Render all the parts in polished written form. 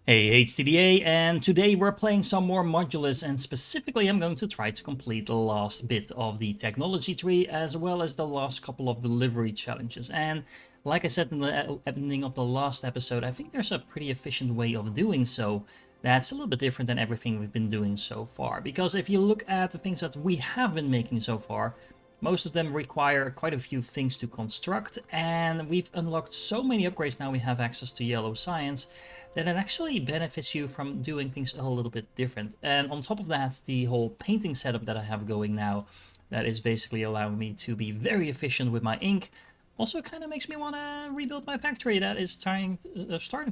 Hey, HTDA, and today we're playing some more Modulus, and specifically I'm going to try to complete the last bit of the technology tree, as well as the last couple of delivery challenges. And like I said in the ending of the last episode, I think there's a pretty efficient way of doing so that's a little bit different than everything we've been doing so far. Because if you look at the things that we have been making so far, most of them require quite a few things to construct, and we've unlocked so many upgrades now we have access to yellow science that it actually benefits you from doing things a little bit different. And on top of that, the whole painting setup that I have going now, that is basically allowing me to be very efficient with my ink, also kind of makes me want to rebuild my factory that is starting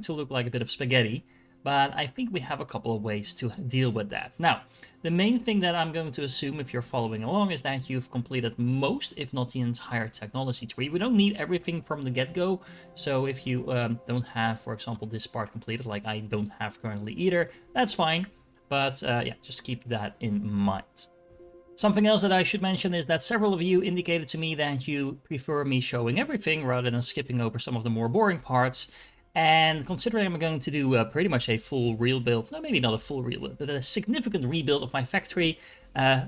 to look like a bit of spaghetti. But I think we have a couple of ways to deal with that. Now, the main thing that I'm going to assume if you're following along is that you've completed most, if not the entire technology tree. We don't need everything from the get-go, so if you don't have, for example, this part completed, like I don't have currently either, that's fine. But yeah, just keep that in mind. Something else that I should mention is that several of you indicated to me that you prefer me showing everything rather than skipping over some of the more boring parts. And considering I'm going to do pretty much a full rebuild, no, maybe not a full rebuild, but a significant rebuild of my factory,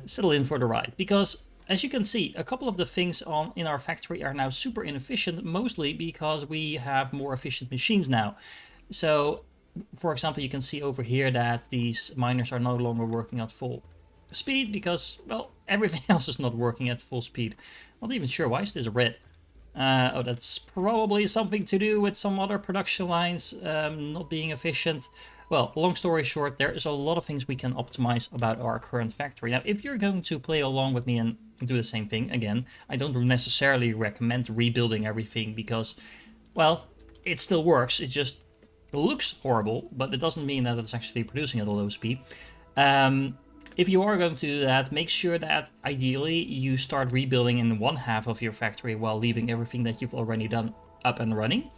settle in for the ride. Because as you can see, a couple of the things in our factory are now super inefficient, mostly because we have more efficient machines now. So, for example, you can see over here that these miners are no longer working at full speed because, well, everything else is not working at full speed. Not even sure, why is this red? Oh, that's probably something to do with some other production lines not being efficient. Well, long story short, there is a lot of things we can optimize about our current factory. Now, if you're going to play along with me and do the same thing, again, I don't necessarily recommend rebuilding everything because, well, it still works. It just looks horrible, but it doesn't mean that it's actually producing at a low speed. If you are going to do that, make sure that ideally you start rebuilding in one half of your factory while leaving everything that you've already done up and running.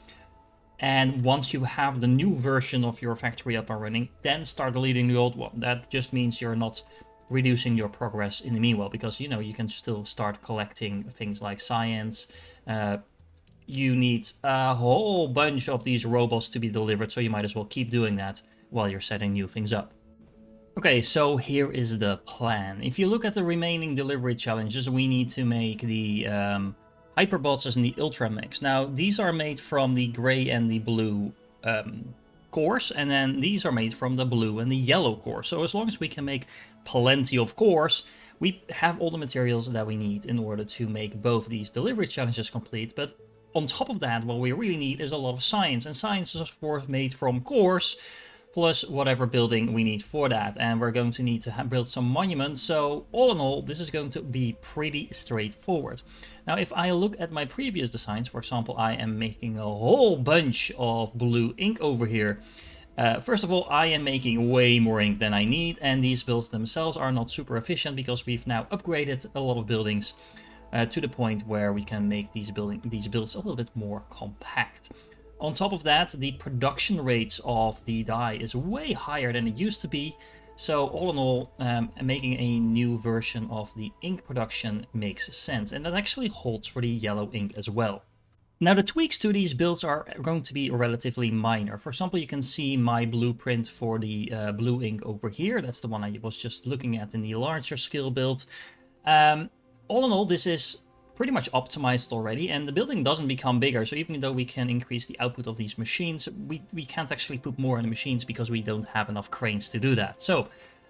And once you have the new version of your factory up and running, then start deleting the old one. That just means you're not reducing your progress in the meanwhile, because you know you can still start collecting things like science. You need a whole bunch of these robots to be delivered, so you might as well keep doing that while you're setting new things up. Okay, so here is the plan. If you look at the remaining delivery challenges, we need to make the Hyperbots and the Ultra Mechs. Now, these are made from the gray and the blue cores, and then these are made from the blue and the yellow core. So as long as we can make plenty of cores, we have all the materials that we need in order to make both these delivery challenges complete. But on top of that, what we really need is a lot of science, and science is of course made from cores, plus whatever building we need for that. And we're going to need to build some monuments. So all in all, this is going to be pretty straightforward. Now, if I look at my previous designs, for example, I am making a whole bunch of blue ink over here. First of all, I am making way more ink than I need, and these builds themselves are not super efficient because we've now upgraded a lot of buildings to the point where we can make these builds a little bit more compact. On top of that, the production rates of the dye is way higher than it used to be. So all in all, making a new version of the ink production makes sense. And that actually holds for the yellow ink as well. Now, the tweaks to these builds are going to be relatively minor. For example, you can see my blueprint for the blue ink over here. That's the one I was just looking at in the larger scale build. All in all, this is pretty much optimized already, and the building doesn't become bigger. So even though we can increase the output of these machines, we can't actually put more in the machines because we don't have enough cranes to do that. So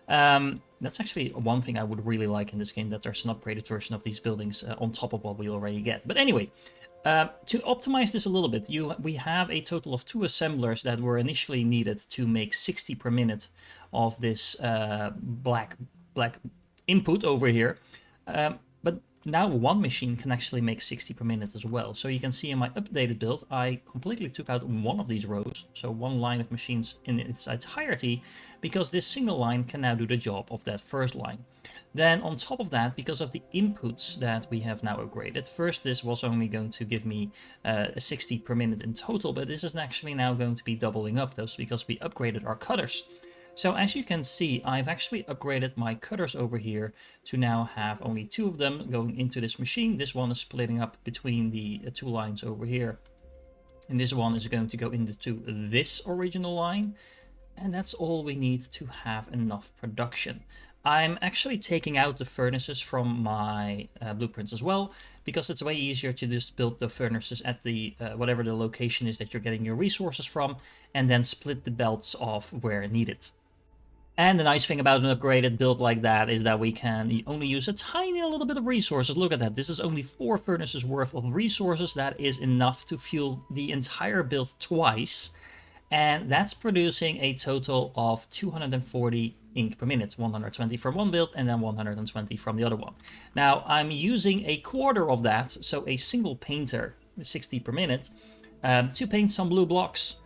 that's actually one thing I would really like in this game, that there's an upgraded version of these buildings on top of what we already get. But anyway, to optimize this a little bit, we have a total of 2 assemblers that were initially needed to make 60 per minute of this black input over here. But now one machine can actually make 60 per minute as well. So you can see in my updated build, I completely took out one of these rows, so one line of machines in its entirety, because this single line can now do the job of that first line. Then on top of that, because of the inputs that we have now upgraded, first this was only going to give me 60 per minute in total, but this is actually now going to be doubling up those because we upgraded our cutters. So as you can see, I've actually upgraded my cutters over here to now have only 2 of them going into this machine. This one is splitting up between the 2 lines over here. And this one is going to go into this original line. And that's all we need to have enough production. I'm actually taking out the furnaces from my blueprints as well, because it's way easier to just build the furnaces at the whatever the location is that you're getting your resources from, and then split the belts off where needed. And the nice thing about an upgraded build like that is that we can only use a tiny little bit of resources. Look at that. This is only 4 furnaces worth of resources. That is enough to fuel the entire build twice. And that's producing a total of 240 ink per minute, 120 from one build and then 120 from the other one. Now I'm using a quarter of that, so a single painter, 60 per minute, to paint some blue blocks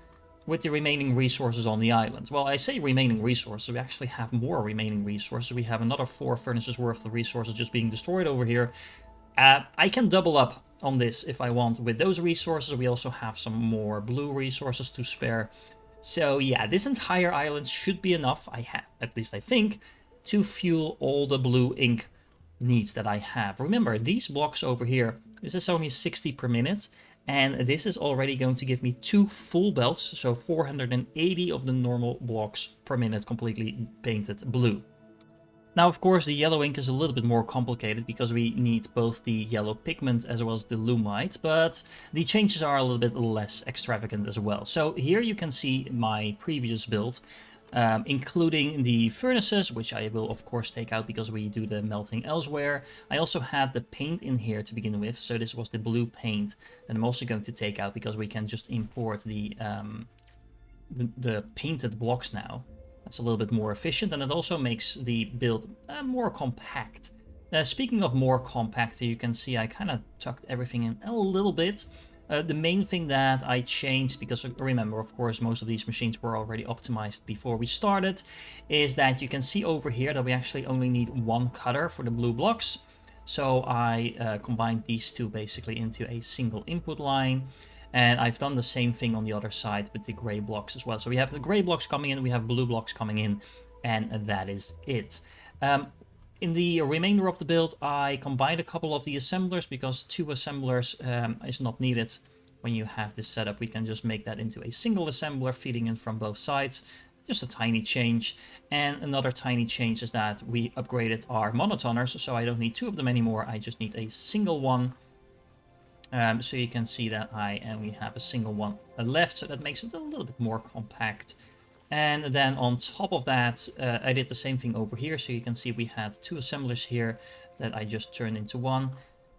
with the remaining resources on the island. Well, I say remaining resources, we actually have more remaining resources. We have another 4 furnaces worth of resources just being destroyed over here. I can double up on this if I want with those resources. We also have some more blue resources to spare. So yeah, this entire island should be enough, at least I think, to fuel all the blue ink needs that I have. Remember, these blocks over here, this is only 60 per minute, and this is already going to give me 2 full belts, so 480 of the normal blocks per minute completely painted blue. Now, of course, the yellow ink is a little bit more complicated because we need both the yellow pigment as well as the lumite, but the changes are a little bit less extravagant as well. So here you can see my previous build, including the furnaces, which I will of course take out because we do the melting elsewhere. I also had the paint in here to begin with, so this was the blue paint, and I'm also going to take out because we can just import the painted blocks now. That's a little bit more efficient, and it also makes the build more compact. Speaking of more compact, you can see I kind of tucked everything in a little bit. The main thing that I changed, because remember, of course, most of these machines were already optimized before we started, is that you can see over here that we actually only need 1 cutter for the blue blocks. So I combined these two basically into a single input line. And I've done the same thing on the other side with the gray blocks as well. So we have the gray blocks coming in, we have blue blocks coming in, and that is it. In the remainder of the build, I combined a couple of the assemblers because 2 assemblers is not needed. When you have this setup, we can just make that into a single assembler feeding in from both sides. Just a tiny change. And another tiny change is that we upgraded our monotoners, so I don't need 2 of them anymore. I just need a single one. So you can see that I only have a single one left, so that makes it a little bit more compact. And then on top of that, I did the same thing over here. So you can see we had 2 assemblers here that I just turned into 1.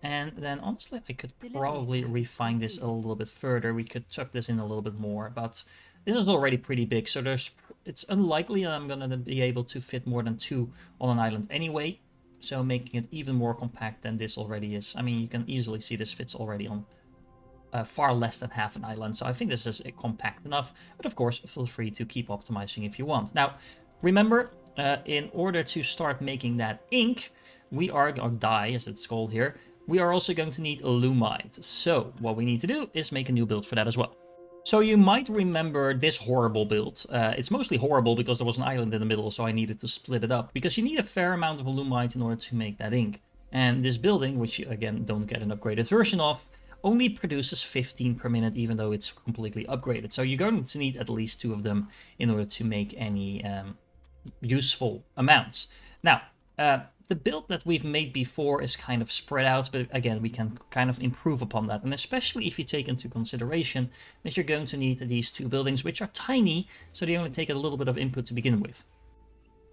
And then honestly, I could probably refine this a little bit further. We could tuck this in a little bit more, but this is already pretty big. So it's unlikely that I'm going to be able to fit more than 2 on an island anyway. So making it even more compact than this already is. I mean, you can easily see this fits already on far less than half an island. So I think this is compact enough. But of course, feel free to keep optimizing if you want. Now, remember, in order to start making that ink, we are, or dye as it's called here, we are also going to need lumite. So what we need to do is make a new build for that as well. So you might remember this horrible build. It's mostly horrible because there was an island in the middle, so I needed to split it up. Because you need a fair amount of lumite in order to make that ink. And this building, which you again don't get an upgraded version of, only produces 15 per minute, even though it's completely upgraded. So you're going to need at least 2 of them in order to make any useful amounts. Now, the build that we've made before is kind of spread out, but again, we can kind of improve upon that. And especially if you take into consideration that you're going to need these 2 buildings, which are tiny, so they only take a little bit of input to begin with.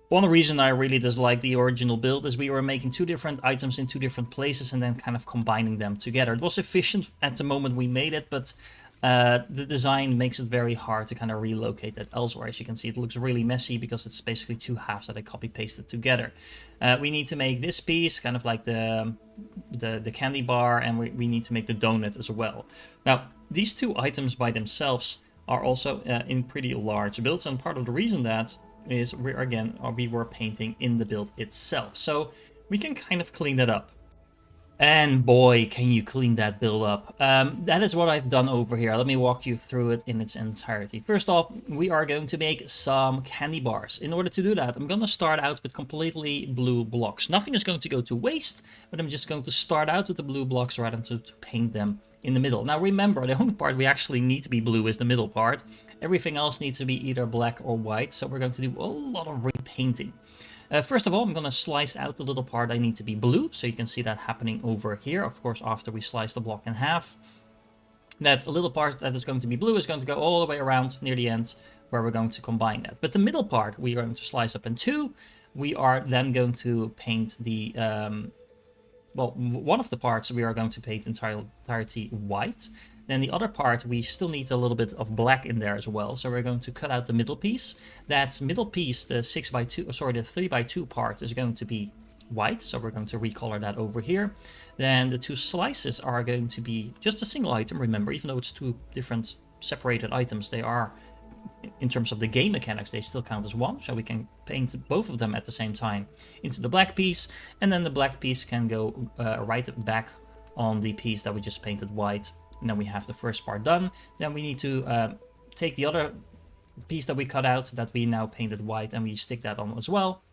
One reason I really dislike the original build is we were making 2 different items in 2 different places and then kind of combining them together. It was efficient at the moment we made it, but the design makes it very hard to kind of relocate that elsewhere. As you can see, it looks really messy because it's basically 2 halves that I copy-pasted together. We need to make this piece, kind of like the candy bar, and we need to make the donut as well. Now, these 2 items by themselves are also in pretty large builds, and part of the reason that is we were painting in the build itself. So we can kind of clean that up. And boy, can you clean that build up. That is what I've done over here. Let me walk you through it in its entirety. First off, we are going to make some candy bars. In order to do that, I'm going to start out with completely blue blocks. Nothing is going to go to waste, but I'm just going to start out with the blue blocks rather than to paint them in the middle. Now remember, the only part we actually need to be blue is the middle part. Everything else needs to be either black or white, so we're going to do a lot of repainting. First of all, I'm going to slice out the little part I need to be blue, so you can see that happening over here, of course, after we slice the block in half. That little part that is going to be blue is going to go all the way around near the end, where we're going to combine that. But the middle part we are going to slice up in two. We are then going to paint the, well, one of the parts we are going to paint entirety white. Then the other part, we still need a little bit of black in there as well. So we're going to cut out the middle piece. That middle piece, the 3x2 part is going to be white. So we're going to recolor that over here. Then the two slices are going to be just a single item. Remember, even though it's two different separated items, they are, in terms of the game mechanics, they still count as one. So we can paint both of them at the same time into the black piece. And then the black piece can go right back on the piece that we just painted white. And then we have the first part done. Then we need to take the other piece that we cut out that we now painted white, and we stick that on as well.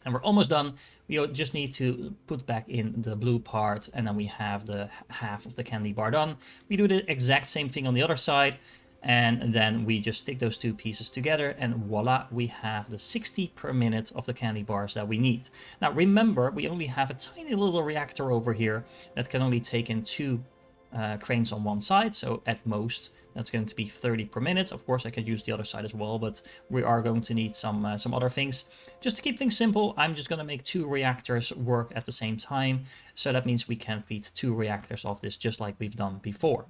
And we're almost done. We just need to put back in the blue part, and then we have the half of the candy bar done. We do the exact same thing on the other side, and then we just stick those two pieces together, and voila, we have the 60 per minute of the candy bars that we need. Now remember, we only have a tiny little reactor over here that can only take in two cranes on one side, so at most that's going to be 30 per minute. Of course I could use the other side as well, but we are going to need some other things. Just to keep things simple, I'm just going to make two reactors work at the same time, so that means we can feed two reactors of this just like we've done before.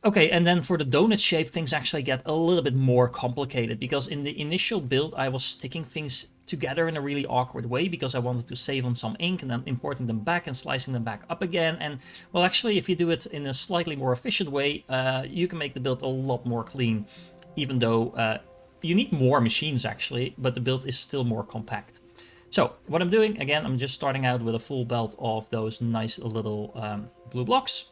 Okay, and then for the donut shape, things actually get a little bit more complicated, because in the initial build I was sticking things together in a really awkward way because I wanted to save on some ink and then importing them back and slicing them back up again. And well, actually, if you do it in a slightly more efficient way, you can make the build a lot more clean, even though you need more machines actually, but the build is still more compact. So what I'm doing, again, I'm just starting out with a full belt of those nice little blue blocks.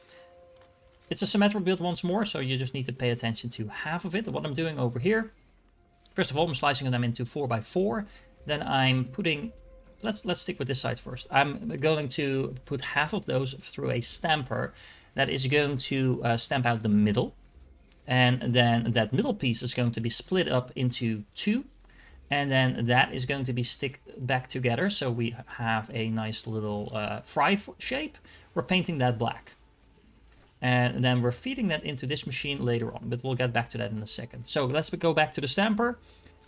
It's a symmetrical build once more, so you just need to pay attention to half of it. What I'm doing over here, first of all, I'm slicing them into 4x4. Then I'm putting, let's stick with this side first. I'm going to put half of those through a stamper that is going to stamp out the middle. And then that middle piece is going to be split up into two. And then that is going to be stick back together. So we have a nice little fry shape. We're painting that black. And then we're feeding that into this machine later on, but we'll get back to that in a second. So let's go back to the stamper.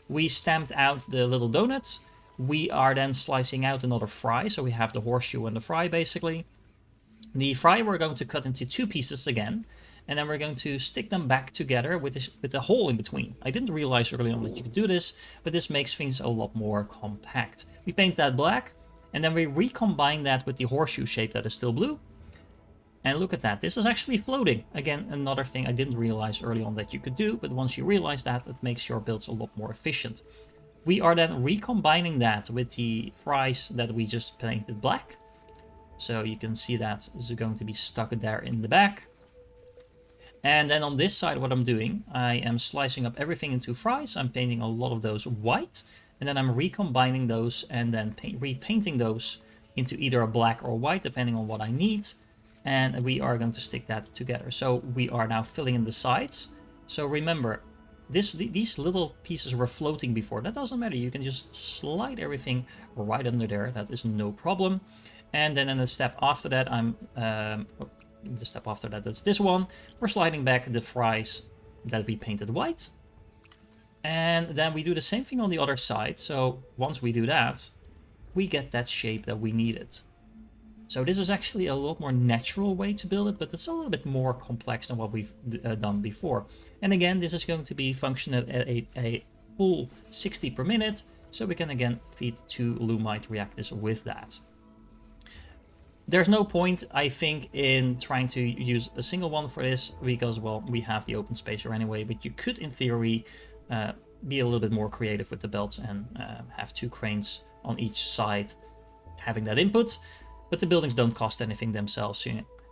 We stamped out the little donuts. We are then slicing out another fry, so we have the horseshoe and the fry basically. The fry we're going to cut into two pieces again, and then we're going to stick them back together with the hole in between. I didn't realize early on that you could do this, but this makes things a lot more compact. We paint that black, and then we recombine that with the horseshoe shape that is still blue. And look at that, this is actually floating. Again, another thing I didn't realize early on that you could do, but once you realize that, it makes your builds a lot more efficient. We are then recombining that with the fries that we just painted black. So you can see that is going to be stuck there in the back. And then on this side, what I'm doing, I am slicing up everything into fries. I'm painting a lot of those white, and then I'm recombining those and then repainting those into either a black or white, depending on what I need. And we are going to stick that together. So we are now filling in the sides. So remember, these little pieces were floating before. That doesn't matter. You can just slide everything right under there. That is no problem. And then in the step after that, that's this one. We're sliding back the fries that we painted white. And then we do the same thing on the other side. So once we do that, we get that shape that we needed. So this is actually a lot more natural way to build it, but it's a little bit more complex than what we've done before. And again, this is going to be functional at a full 60 per minute, so we can again feed two Lumite reactors with that. There's no point, I think, in trying to use a single one for this, because, well, we have the open spacer anyway, but you could, in theory, be a little bit more creative with the belts and have two cranes on each side having that input. But the buildings don't cost anything themselves.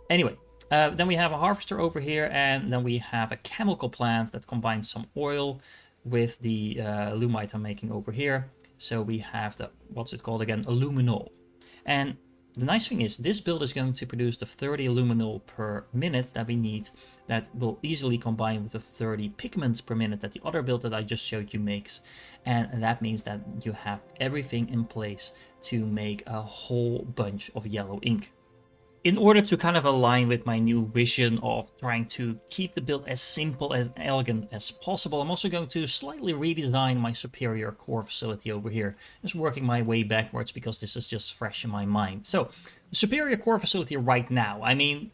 Anyway, then we have a harvester over here, and then we have a chemical plant that combines some oil with the Lumite I'm making over here. So we have the, what's it called again, a luminol. And the nice thing is this build is going to produce the 30 luminol per minute that we need, that will easily combine with the 30 pigments per minute that the other build that I just showed you makes. And that means that you have everything in place to make a whole bunch of yellow ink. In order to kind of align with my new vision of trying to keep the build as simple and elegant as possible, I'm also going to slightly redesign my superior core facility over here. Just working my way backwards because this is just fresh in my mind. So, the superior core facility right now, I mean,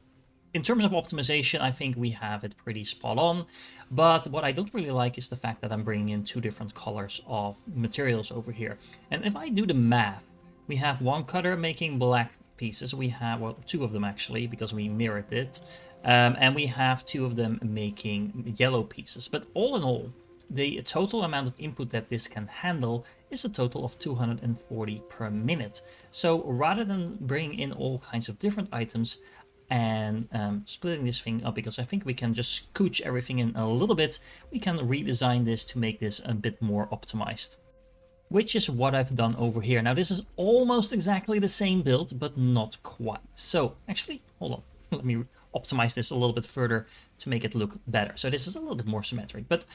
in terms of optimization, I think we have it pretty spot on. But what I don't really like is the fact that I'm bringing in two different colors of materials over here. And if I do the math, we have one cutter making black pieces. We have, well, two of them actually, because we mirrored it. And we have two of them making yellow pieces. But all in all, the total amount of input that this can handle is a total of 240 per minute. So rather than bringing in all kinds of different items and splitting this thing up, because I think we can just scooch everything in a little bit, we can redesign this to make this a bit more optimized. Which is what I've done over here. Now this is almost exactly the same build, but not quite. So actually, hold on, let me optimize this a little bit further to make it look better. So this is a little bit more symmetric, but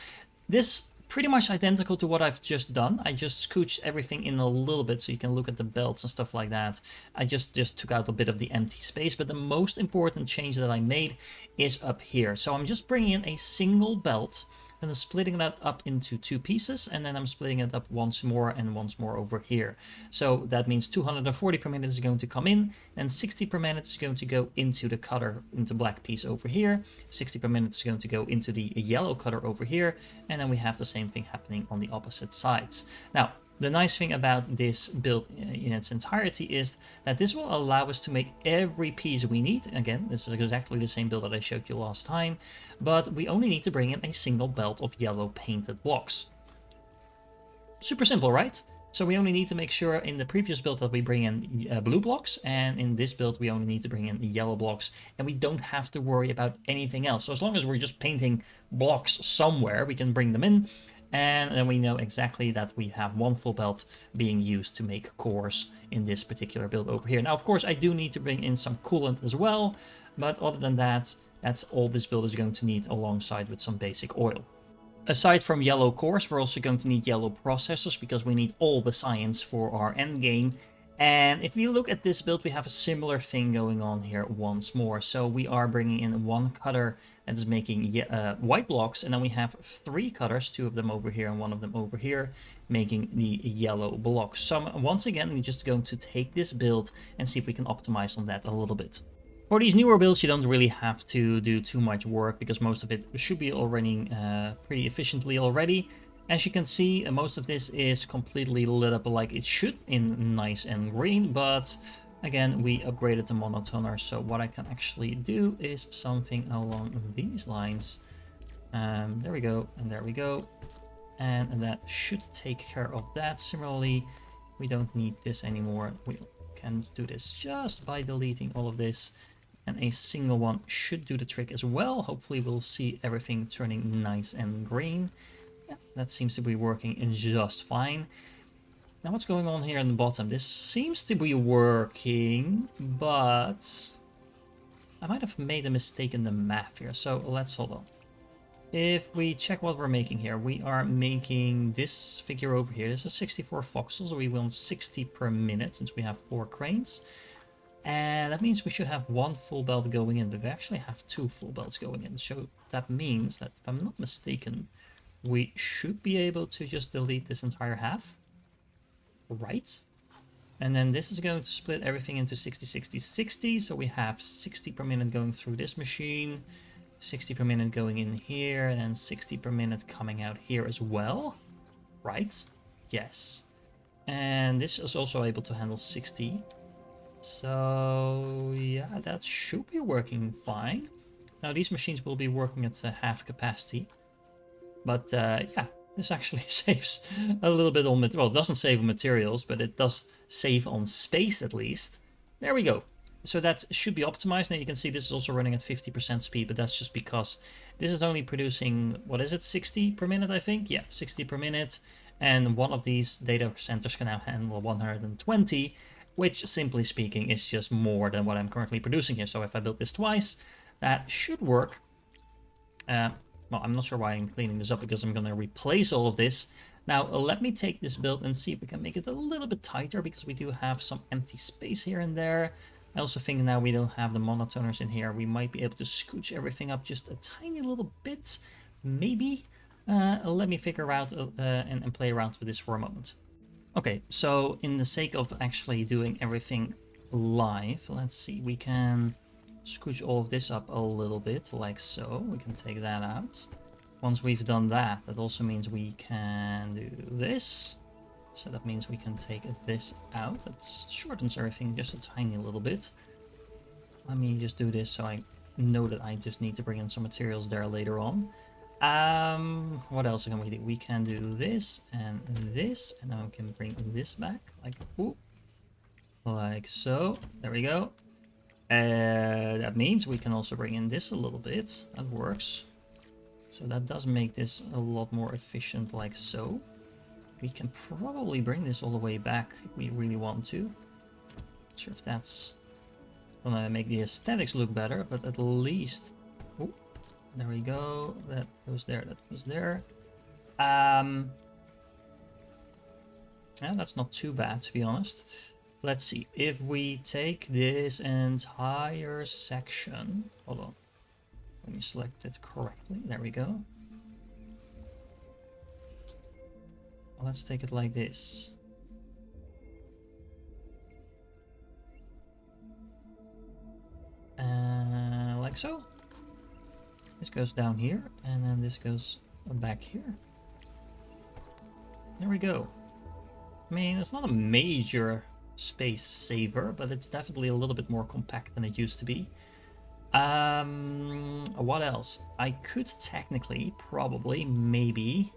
this pretty much identical to what I've just done. I just scooched everything in a little bit so you can look at the belts and stuff like that. I just took out a bit of the empty space, but the most important change that I made is up here. So I'm just bringing in a single belt, and I'm splitting that up into two pieces, and then I'm splitting it up once more and once more over here. So that means 240 per minute is going to come in, and 60 per minute is going to go into the cutter, into black piece over here. 60 per minute is going to go into the yellow cutter over here, and then we have the same thing happening on the opposite sides. Now, the nice thing about this build in its entirety is that this will allow us to make every piece we need. Again, this is exactly the same build that I showed you last time, but we only need to bring in a single belt of yellow painted blocks. Super simple, right? So we only need to make sure in the previous build that we bring in blue blocks, and in this build we only need to bring in yellow blocks, and we don't have to worry about anything else. So as long as we're just painting blocks somewhere, we can bring them in, and then we know exactly that we have one full belt being used to make cores in this particular build over here. Now, of course, I do need to bring in some coolant as well, but other than that, that's all this build is going to need, alongside with some basic oil. Aside from yellow cores, we're also going to need yellow processors, because we need all the science for our endgame. And if you look at this build, we have a similar thing going on here once more. So we are bringing in one cutter that is making white blocks, and then we have three cutters, two of them over here and one of them over here, making the yellow blocks. So once again, we're just going to take this build and see if we can optimize on that a little bit. For these newer builds, you don't really have to do too much work, because most of it should be all running pretty efficiently already. As you can see, most of this is completely lit up like it should, in nice and green, but again, we upgraded the monotoner, so what I can actually do is something along these lines. There we go, and there we go. And that should take care of that. Similarly, we don't need this anymore. We can do this just by deleting all of this. And a single one should do the trick as well. Hopefully we'll see everything turning nice and green. Yeah, that seems to be working just fine. Now what's going on here in the bottom? This seems to be working, but I might have made a mistake in the math here. So let's hold on. If we check what we're making here, we are making this figure over here. This is 64 voxels, so we want 60 per minute since we have 4 cranes. And that means we should have one full belt going in, but we actually have 2 full belts going in. So that means that, if I'm not mistaken, we should be able to just delete this entire half. Right? And then this is going to split everything into 60, 60, 60. So we have 60 per minute going through this machine, 60 per minute going in here, and then 60 per minute coming out here as well. Right? Yes. And this is also able to handle 60. So yeah, that should be working fine. Now these machines will be working at half capacity. But yeah, this actually saves a little bit on, well, it doesn't save on materials, but it does save on space at least. There we go. So that should be optimized. Now you can see this is also running at 50% speed, but that's just because this is only producing, what is it, 60 per minute, I think? Yeah, 60 per minute. And one of these data centers can now handle 120. which simply speaking is just more than what I'm currently producing here. So if I build this twice, that should work. Well, I'm not sure why I'm cleaning this up, because I'm going to replace all of this. Now, let me take this build and see if we can make it a little bit tighter, because we do have some empty space here and there. I also think now we don't have the monotoners in here, we might be able to scooch everything up just a tiny little bit, maybe. Let me figure out and play around with this for a moment. Okay, so in the sake of actually doing everything live, let's see, we can scooch all of this up a little bit, like so. We can take that out. Once we've done that, that also means we can do this. So that means we can take this out. That shortens everything just a tiny little bit. Let me just do this so I know that I just need to bring in some materials there later on. What else can we do? We can do this, and then we can bring this back, like, ooh, like so. There we go. That means we can also bring in this a little bit. That works. So that does make this a lot more efficient, like so. We can probably bring this all the way back if we really want to. Not sure if that's gonna make the aesthetics look better, but at least... Oh, there we go. That goes there, that goes there. Yeah, that's not too bad, to be honest. Let's see. If we take this entire section... Hold on. Let me select it correctly. There we go. Let's take it like this. Like so. This goes down here, and then this goes back here. There we go. I mean, it's not a major space saver, but it's definitely a little bit more compact than it used to be. What else? I could technically, probably, maybe...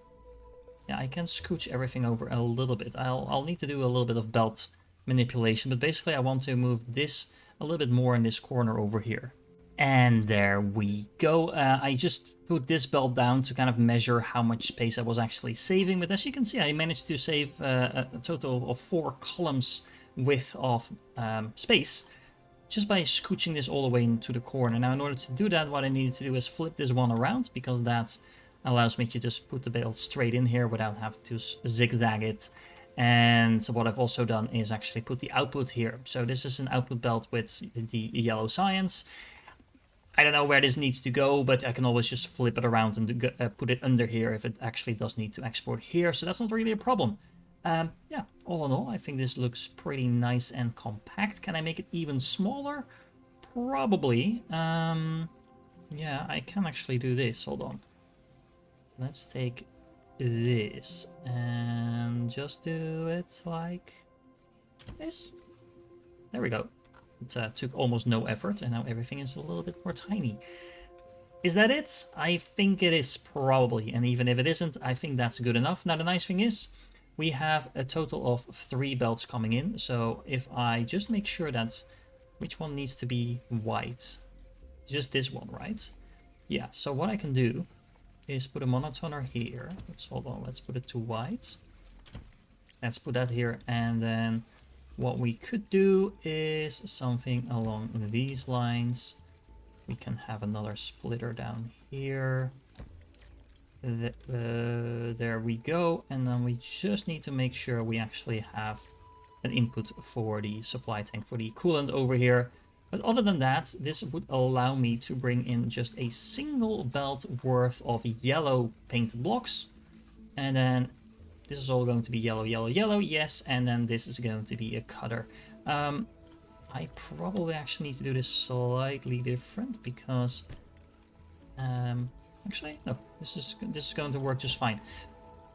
Yeah, I can scooch everything over a little bit. I'll need to do a little bit of belt manipulation, but basically I want to move this a little bit more in this corner over here. And there we go. I just put this belt down to kind of measure how much space I was actually saving, but as you can see, I managed to save a total of 4 columns width of space just by scooching this all the way into the corner. Now, in order to do that, what I needed to do is flip this one around, because that allows me to just put the belt straight in here without having to zigzag it. And what I've also done is actually put the output here. So this is an output belt with the yellow science. I don't know where this needs to go, but I can always just flip it around and put it under here if it actually does need to export here. So that's not really a problem. Yeah, all in all, I think this looks pretty nice and compact. Can I make it even smaller? Probably. Yeah, I can actually do this. Hold on. Let's take this and just do it like this. There we go. It took almost no effort, and now everything is a little bit more tiny. Is that it? I think it is, probably. And even if it isn't, I think that's good enough. Now, the nice thing is, we have a total of 3 belts coming in. So if I just make sure that... Which one needs to be white? Just this one, right? Yeah, so what I can do is put a monotoner here. Hold on, let's put it to white. Let's put that here, and then what we could do is something along these lines. We can have another splitter down here. There we go, and then we just need to make sure we actually have an input for the supply tank, for the coolant over here. But other than that, this would allow me to bring in just a single belt worth of yellow painted blocks. And then this is all going to be yellow, yellow, yellow, yes. And then this is going to be a cutter. I probably actually need to do this slightly different because... actually, no, this is going to work just fine.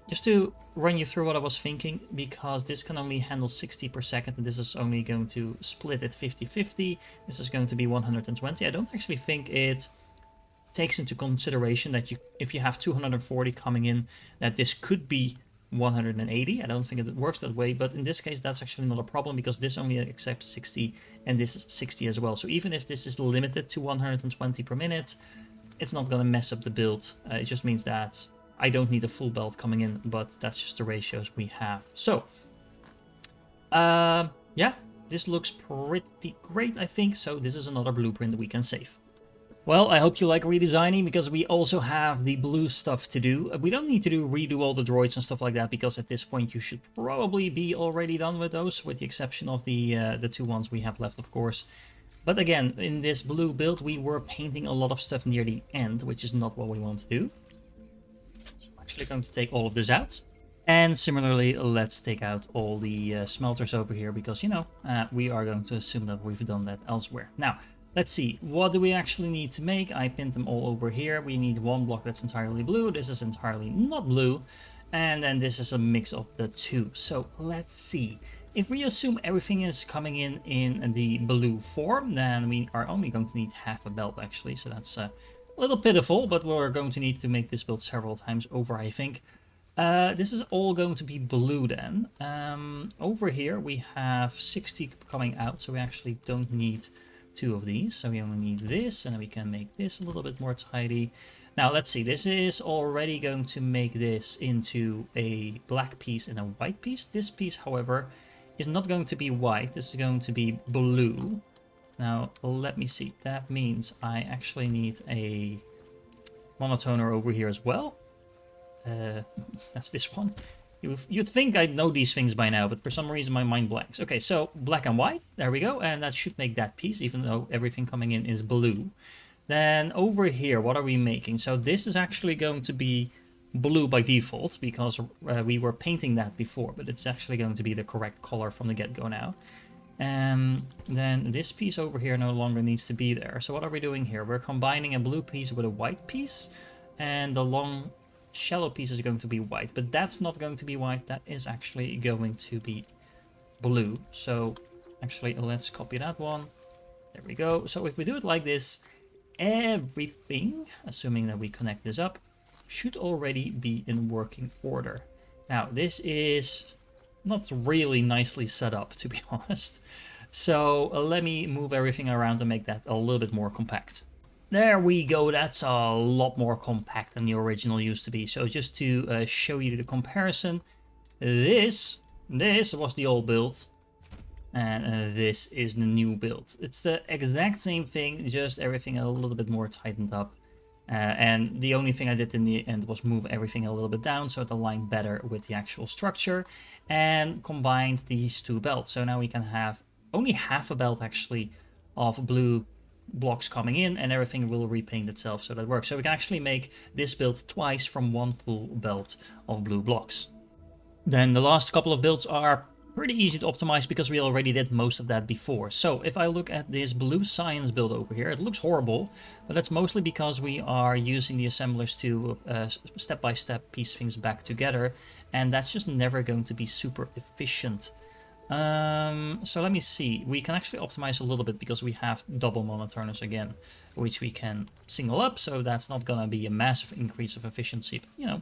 Just to run you through what I was thinking, because this can only handle 60 per second, and this is only going to split at 50-50. This is going to be 120. I don't actually think it takes into consideration that if you have 240 coming in, that this could be 180. I don't think it works that way, but in this case, that's actually not a problem, because this only accepts 60, and this is 60 as well. So even if this is limited to 120 per minute, it's not going to mess up the build. It just means that I don't need a full belt coming in, but that's just the ratios we have. So, yeah, this looks pretty great, I think. So this is another blueprint that we can save. Well, I hope you like redesigning, because we also have the blue stuff to do. We don't need to redo all the droids and stuff like that, because at this point you should probably be already done with those, with the exception of the two ones we have left, of course. But again, in this blue build, we were painting a lot of stuff near the end, which is not what we want to do. So I'm actually going to take all of this out. And similarly, let's take out all the smelters over here, because, you know, we are going to assume that we've done that elsewhere. Now, let's see, what do we actually need to make? I pinned them all over here. We need one block that's entirely blue. This is entirely not blue. And then this is a mix of the two. So let's see. If we assume everything is coming in the blue form, then we are only going to need half a belt, actually. So that's a little pitiful, but we're going to need to make this build several times over, I think. This is all going to be blue then. Over here we have 60 coming out, so we actually don't need two of these. So we only need this, and then we can make this a little bit more tidy. Now let's see, this is already going to make this into a black piece and a white piece. This piece, however, is not going to be white. This is going to be blue. Now let me see, that means I actually need a monotoner over here as well. That's this one. You'd think I'd know these things by now, but for some reason my mind blanks. Okay, so black and white, there we go, and that should make that piece, even though everything coming in is blue. Then over here, what are we making? So this is actually going to be blue by default, because we were painting that before, but it's actually going to be the correct color from the get-go now. Then this piece over here no longer needs to be there. So what are we doing here? We're combining a blue piece with a white piece, and the long shallow piece is going to be white, but that's not going to be white. That is actually going to be blue. So actually, let's copy that one. There we go. So if we do it like this, everything, assuming that we connect this up, should already be in working order. Now, this is not really nicely set up, to be honest. So let me move everything around and make that a little bit more compact. There we go, that's a lot more compact than the original used to be. So just to show you the comparison, this was the old build, and this is the new build. It's the exact same thing, just everything a little bit more tightened up. And the only thing I did in the end was move everything a little bit down so it aligned better with the actual structure, and combined these two belts. So now we can have only half a belt actually of blue blocks coming in, and everything will repaint itself, so that works. So we can actually make this build twice from one full belt of blue blocks. Then the last couple of builds are pretty easy to optimize, because we already did most of that before. So if I look at this blue science build over here, it looks horrible, but that's mostly because we are using the assemblers to step-by-step piece things back together, and that's just never going to be super efficient. So let me see, we can actually optimize a little bit, because we have double monoturners again, which we can single up, so that's not gonna be a massive increase of efficiency, but you know,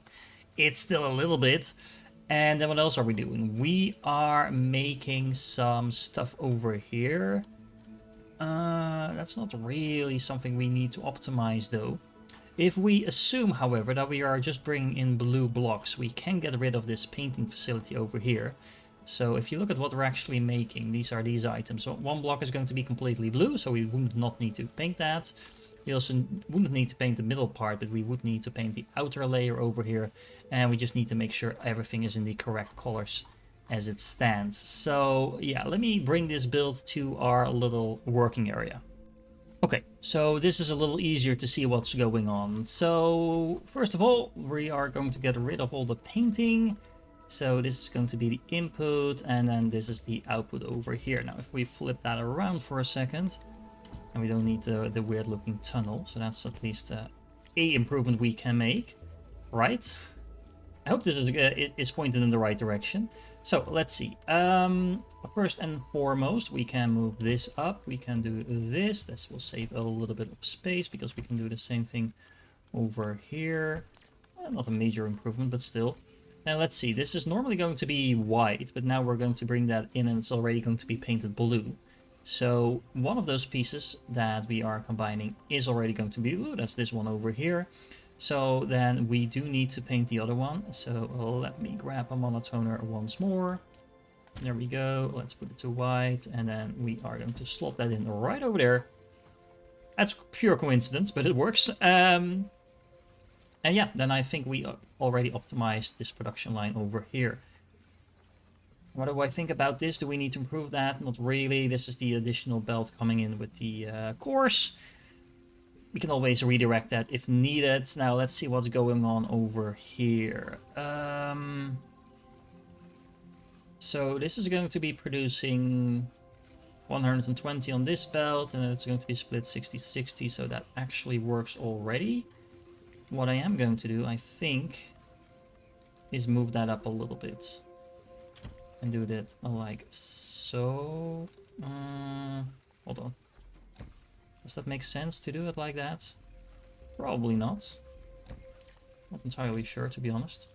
it's still a little bit. And then what else are we doing? We are making some stuff over here. That's not really something we need to optimize though. If we assume, however, that we are just bringing in blue blocks, we can get rid of this painting facility over here. So if you look at what we're actually making, these are these items. So one block is going to be completely blue, so we would not need to paint that. We also wouldn't need to paint the middle part, but we would need to paint the outer layer over here. And we just need to make sure everything is in the correct colors as it stands. So yeah, let me bring this build to our little working area. Okay, so this is a little easier to see what's going on. So first of all, we are going to get rid of all the painting. So this is going to be the input, and then this is the output over here. Now, if we flip that around for a second, and we don't need the weird looking tunnel, so that's at least a improvement we can make, right? I hope this is pointed in the right direction. So let's see. First and foremost, we can move this up. We can do this. This will save a little bit of space, because we can do the same thing over here. Not a major improvement, but still. Now let's see, this is normally going to be white, but now we're going to bring that in, and it's already going to be painted blue. So one of those pieces that we are combining is already going to be blue. That's this one over here. So then we do need to paint the other one. So let me grab a monotoner once more. There we go. Let's put it to white, and then we are going to slot that in right over there. That's pure coincidence, but it works. And yeah, then I think we already optimized this production line over here. What do I think about this? Do we need to improve that? Not really. This is the additional belt coming in with the cores. We can always redirect that if needed. Now let's see what's going on over here. So this is going to be producing 120 on this belt, and it's going to be split 60-60, so that actually works already. What I am going to do, I think, is move that up a little bit. And do that like so. Hold on. Does that make sense to do it like that? Probably not. Not entirely sure, to be honest.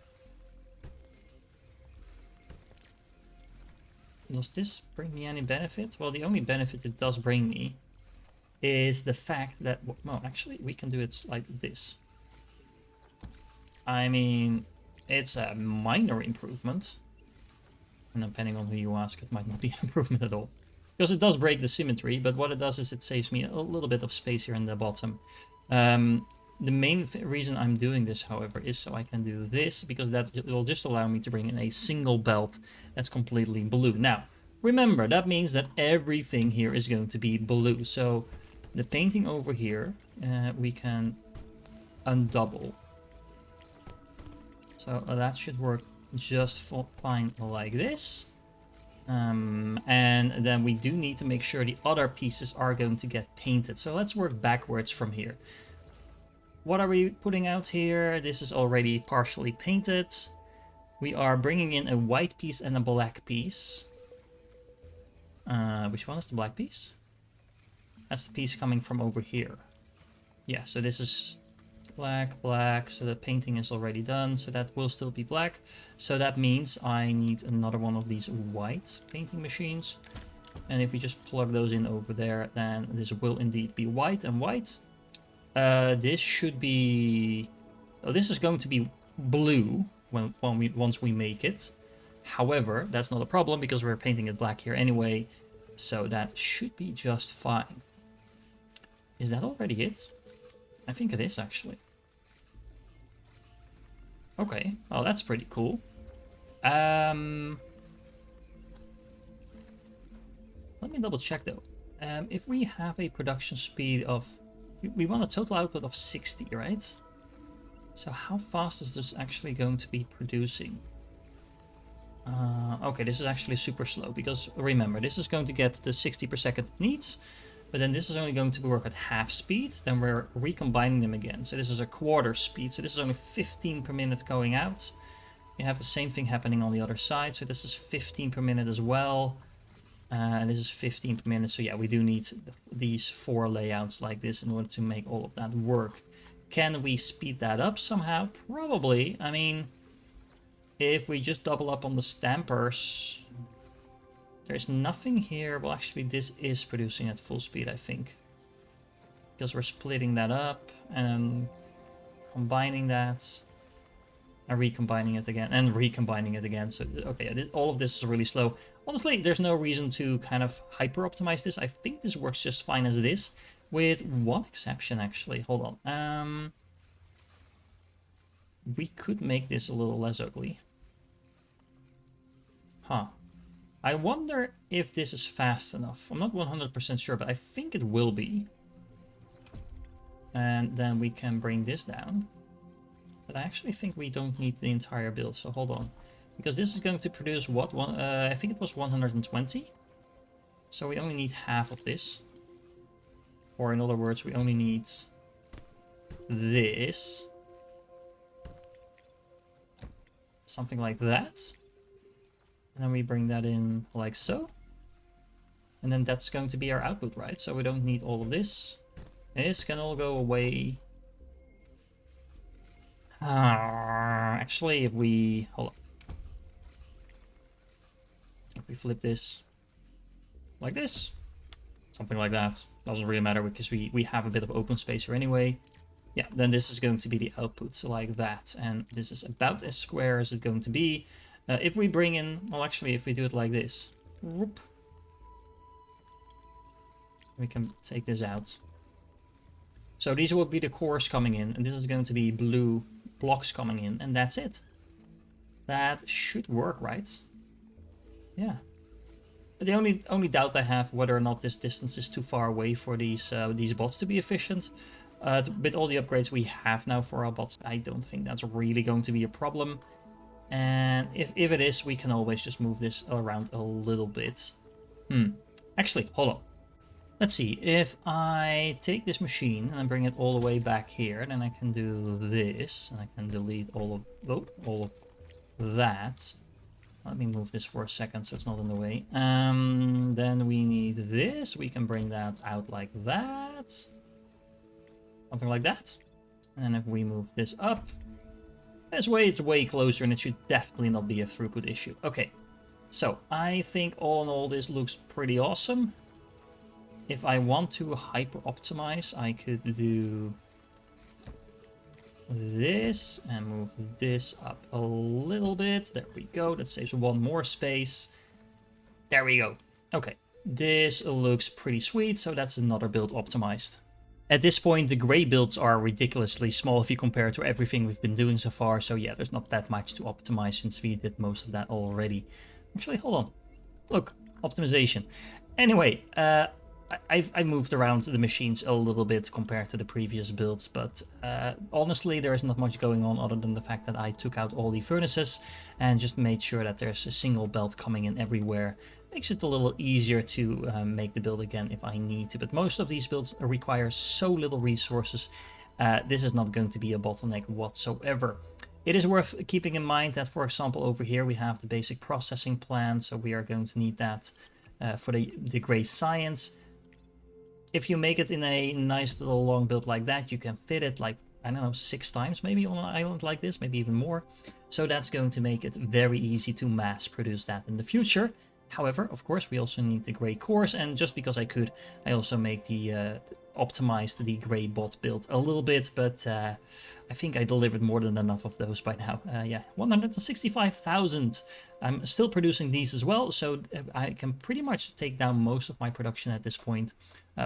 Does this bring me any benefit? Well, the only benefit it does bring me is the fact that... Well, actually, we can do it like this. I mean, it's a minor improvement. And depending on who you ask, it might not be an improvement at all. Because it does break the symmetry, but what it does is it saves me a little bit of space here in the bottom. The main reason I'm doing this, however, is so I can do this, because that will just allow me to bring in a single belt that's completely blue. Now, remember, that means that everything here is going to be blue. So the painting over here, we can undouble. So that should work just fine like this. And then we do need to make sure the other pieces are going to get painted. So let's work backwards from here. What are we putting out here? This is already partially painted. We are bringing in a white piece and a black piece. Which one is the black piece? That's the piece coming from over here. Yeah, so this is black, black, so the painting is already done, so that will still be black. So that means I need another one of these white painting machines. And if we just plug those in over there, then this will indeed be white and white. This should be... Oh, this is going to be blue once we make it. However, that's not a problem because we're painting it black here anyway. So that should be just fine. Is that already it? I think it is, actually. Okay, well, that's pretty cool. Let me double check, though. If we have a production speed of... We want a total output of 60, right? So how fast is this actually going to be producing? Okay, this is actually super slow, because remember, this is going to get the 60 per second it needs, but then this is only going to work at half speed, then we're recombining them again. So this is a quarter speed, so this is only 15 per minute going out. You have the same thing happening on the other side, so this is 15 per minute as well. And this is 15 per minute, so yeah, we do need these 4 layouts like this in order to make all of that work. Can we speed that up somehow? Probably. I mean, if we just double up on the stampers, there's nothing here. Well, actually, this is producing at full speed, I think. Because we're splitting that up and combining that and recombining it again and recombining it again. So, okay, all of this is really slow. Honestly, there's no reason to kind of hyper-optimize this. I think this works just fine as it is, with one exception, actually. Hold on. We could make this a little less ugly. Huh. I wonder if this is fast enough. I'm not 100% sure, but I think it will be. And then we can bring this down. But I actually think we don't need the entire build, so hold on. Because this is going to produce what? I think it was 120. So we only need half of this. Or in other words, we only need this. Something like that. And then we bring that in like so. And then that's going to be our output, right? So we don't need all of this. This can all go away. Actually, if we... Hold on. If we flip this like this, something like that, doesn't really matter because we have a bit of open space here anyway. Yeah, then this is going to be the output like that, and this is about as square as it's going to be. If we bring in, well, actually, if we do it like this, whoop, we can take this out. So these will be the cores coming in, and this is going to be blue blocks coming in, and that's it. That should work, right? Yeah. The only doubt I have whether or not this distance is too far away for these bots to be efficient. With all the upgrades we have now for our bots, I don't think that's really going to be a problem. And if it is, we can always just move this around a little bit. Actually, hold on. Let's see, if I take this machine and I bring it all the way back here, then I can do this, and I can delete all of that. Let me move this for a second so it's not in the way. Then we need this. We can bring that out like that. Something like that. And then if we move this up, this way it's way closer and it should definitely not be a throughput issue. Okay, so I think all in all this looks pretty awesome. If I want to hyper optimize, I could do this and move this up a little bit. There we go. That saves one more space. There we go. Okay, this looks pretty sweet. So that's another build optimized. At this point, the gray builds are ridiculously small if you compare to everything we've been doing so far. So yeah, there's not that much to optimize since we did most of that already. Actually, hold on. Look, optimization. Anyway, I've moved around the machines a little bit compared to the previous builds, but honestly there is not much going on other than the fact that I took out all the furnaces and just made sure that there's a single belt coming in everywhere. Makes it a little easier to make the build again if I need to, but most of these builds require so little resources. This is not going to be a bottleneck whatsoever. It is worth keeping in mind that, for example, over here we have the basic processing plant, so we are going to need that for the gray science. If you make it in a nice little long build like that, you can fit it like, I don't know, 6 times maybe on an island like this, maybe even more. So that's going to make it very easy to mass produce that in the future. However, of course, we also need the gray cores, and just because I could, I also make the optimized the gray bot build a little bit, but I think I delivered more than enough of those by now. Yeah, 165,000. I'm still producing these as well, so I can pretty much take down most of my production at this point,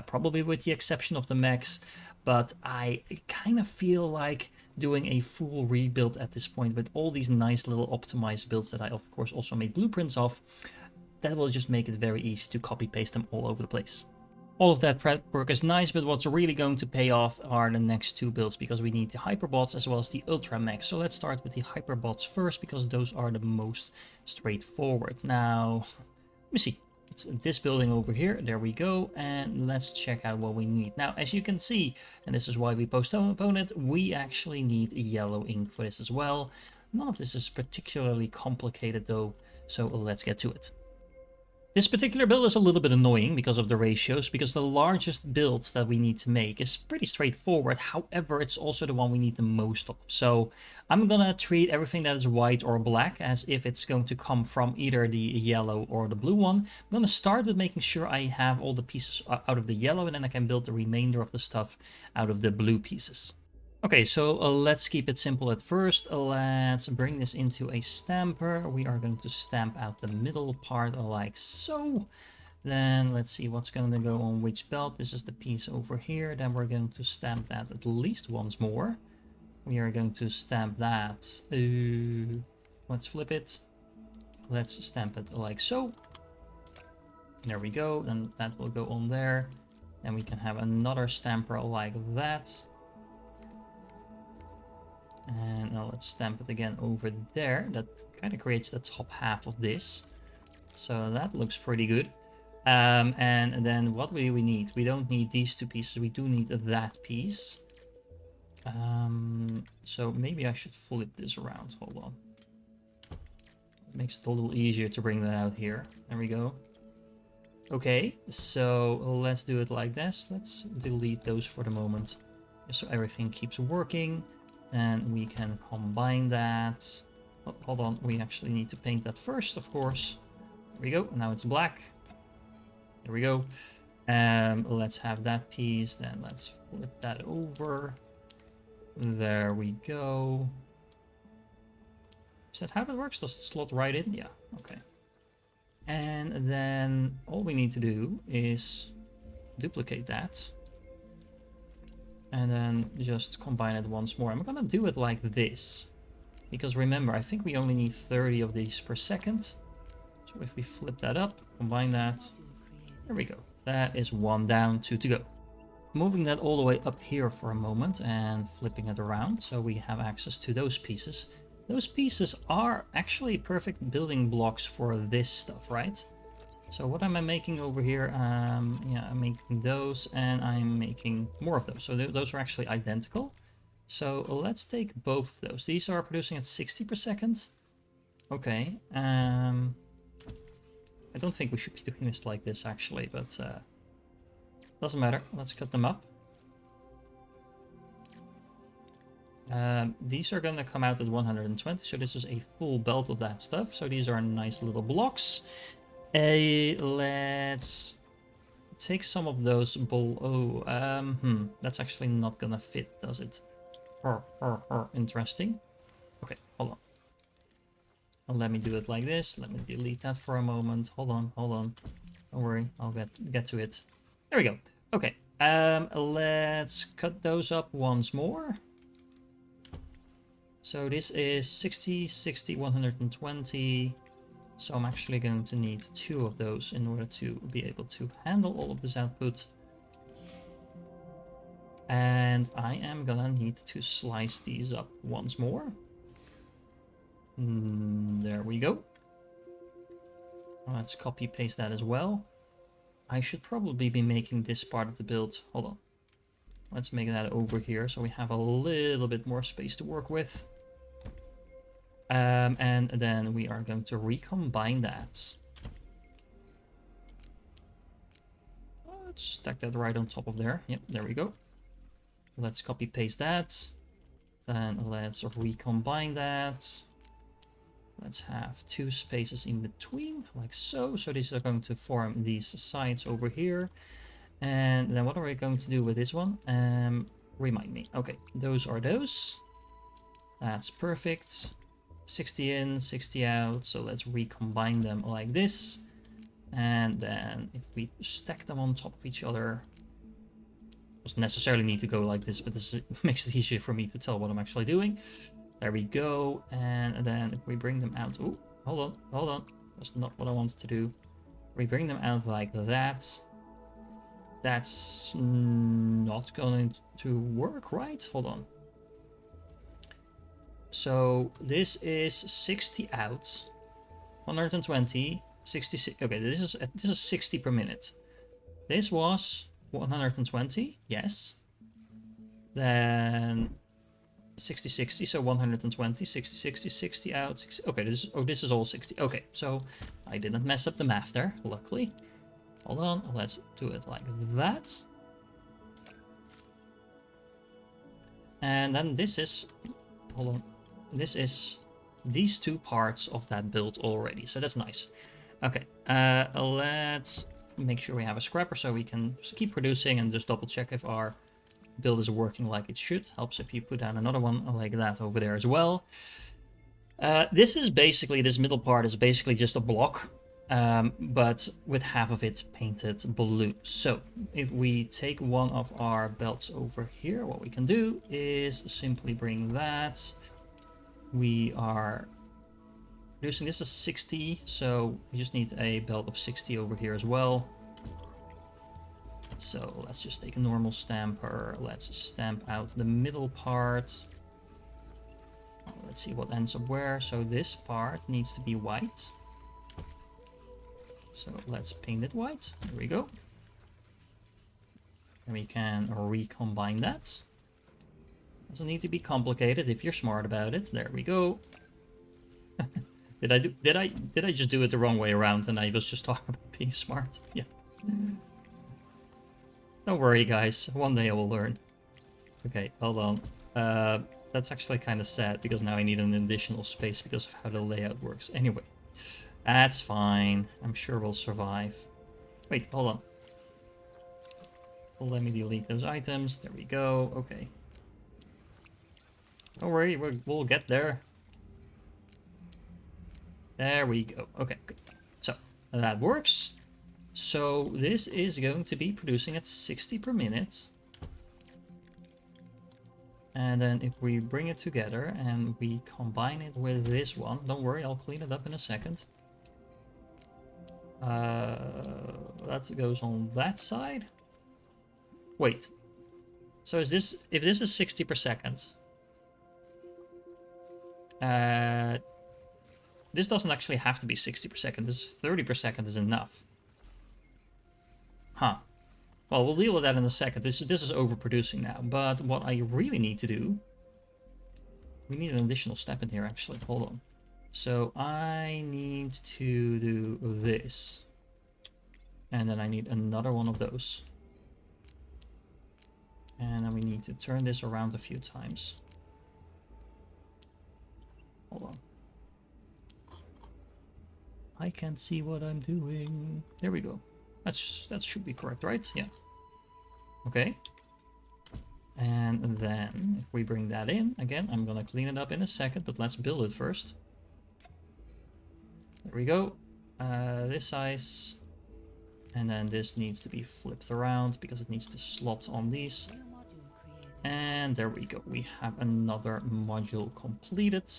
probably with the exception of the mechs, but I kind of feel like doing a full rebuild at this point with all these nice little optimized builds that I of course also made blueprints of. That will just make it very easy to copy paste them all over the place. All of that prep work is nice, but what's really going to pay off are the next 2 builds, because we need the Hyperbots as well as the Ultra Mechs. So let's start with the Hyperbots first, because those are the most straightforward. Now, let me see. It's this building over here. There we go. And let's check out what we need. Now, as you can see, and this is why we postpone it, we actually need yellow ink for this as well. None of this is particularly complicated though, so let's get to it. This particular build is a little bit annoying because of the ratios, because the largest build that we need to make is pretty straightforward. However, it's also the one we need the most of. So I'm gonna treat everything that is white or black as if it's going to come from either the yellow or the blue one. I'm gonna start with making sure I have all the pieces out of the yellow, and then I can build the remainder of the stuff out of the blue pieces. Okay, so let's keep it simple at first. Let's bring this into a stamper. We are going to stamp out the middle part like so. Then let's see what's going to go on which belt. This is the piece over here. Then we're going to stamp that at least once more. We are going to stamp that. Let's flip it. Let's stamp it like so. There we go. Then that will go on there. And we can have another stamper like that. And now let's stamp it again over there. That kind of creates the top half of this. So that looks pretty good. And then what do we need? We don't need these 2 pieces. We do need that piece. So maybe I should flip this around. Hold on. It makes it a little easier to bring that out here. There we go. Okay, so let's do it like this. Let's delete those for the moment, so everything keeps working. And we can combine that. Oh, hold on, we actually need to paint that first, of course. There we go, now it's black. There we go. Let's have that piece, then let's flip that over. There we go. Is that how that works? Does it slot right in? Yeah, okay. And then all we need to do is duplicate that. And then just combine it once more. I'm gonna do it like this. Because remember, I think we only need 30 of these per second. So if we flip that up, combine that, there we go. That is one down, two to go. Moving that all the way up here for a moment and flipping it around so we have access to those pieces. Those pieces are actually perfect building blocks for this stuff, right? So what am I making over here? Yeah, I'm making those and I'm making more of those. So those are actually identical. So let's take both of those. These are producing at 60 per second. Okay. I don't think we should be doing this like this actually, but doesn't matter. Let's cut them up. These are gonna come out at 120, so this is a full belt of that stuff. So these are nice little blocks. Let's take some of those that's actually not gonna fit, does it? Interesting. Okay, hold on. Let me do it like this. Let me delete that for a moment. Hold on. Don't worry, I'll get to it. There we go. Okay, let's cut those up once more. So this is 60, 60, 120. So I'm actually going to need 2 of those in order to be able to handle all of this output. And I am gonna need to slice these up once more. There we go. Let's copy paste that as well. I should probably be making this part of the build. Hold on. Let's make that over here so we have a little bit more space to work with. And then we are going to recombine that. Let's stack that right on top of there. Yep, there we go. Let's copy paste that. Then let's recombine that. Let's have 2 spaces in between, like so. So these are going to form these sides over here. And then what are we going to do with this one? Remind me. Okay, those are those. That's perfect. 60 in, 60 out. So let's recombine them like this. And then if we stack them on top of each other, doesn't necessarily need to go like this, but this makes it easier for me to tell what I'm actually doing. There we go. And then if we bring them out, oh, hold on. That's not what I wanted to do. We bring them out like that. That's not going to work, right? Hold on. So this is 60 out, 120, 66. Okay, this is 60 per minute. This was 120, yes. Then 60, 60, so 120, 60, 60, 60 out, 60. Okay, this is all 60. Okay, so I didn't mess up the math there, luckily. Hold on, let's do it like that. And then this is, hold on, this is these 2 parts of that build already, so that's nice. Okay, let's make sure we have a scrapper so we can keep producing and just double check if our build is working like it should. Helps if you put down another one like that over there as well. This middle part is basically just a block, but with half of it painted blue. So if we take one of our belts over here, what we can do is simply bring that. We are producing this is 60, so we just need a belt of 60 over here as well. So let's just take a normal stamper. Let's stamp out the middle part. Let's see what ends up where. So this part needs to be white. So let's paint it white. There we go. And we can recombine that. Doesn't need to be complicated if you're smart about it. There we go. Did I just do it the wrong way around and I was just talking about being smart? Yeah. Don't worry, guys. One day I will learn. Okay, hold on. That's actually kind of sad because now I need an additional space because of how the layout works. Anyway, that's fine. I'm sure we'll survive. Wait, hold on. Let me delete those items. There we go. Okay. Don't worry, we'll get there. There we go. Okay, good. So that works. So this is going to be producing at 60 per minute. And then if we bring it together and we combine it with this one, don't worry, I'll clean it up in a second. That goes on that side. Wait. So is this, if this is 60 per second, this doesn't actually have to be 60 per second. This 30 per second is enough. Huh. Well, we'll deal with that in a second. This is overproducing now. But what I really need to do... We need an additional step in here, actually. Hold on. So I need to do this. And then I need another one of those. And then we need to turn this around a few times. Hold on. I can't see what I'm doing. There we go. That should be correct, right? Yeah. Okay. And then if we bring that in, again, I'm gonna clean it up in a second, but let's build it first. There we go. This size. And then this needs to be flipped around because it needs to slot on these. And there we go. We have another module completed.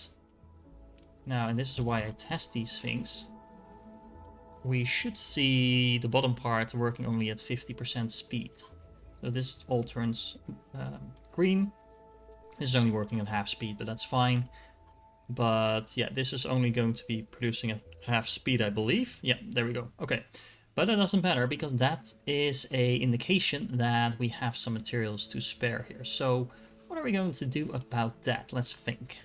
Now, and this is why I test these things. We should see the bottom part working only at 50% speed. So this all turns green. This is only working at half speed, but that's fine. But yeah, this is only going to be producing at half speed, I believe. Yeah, there we go. Okay. But that doesn't matter because that is an indication that we have some materials to spare here. So what are we going to do about that? Let's think.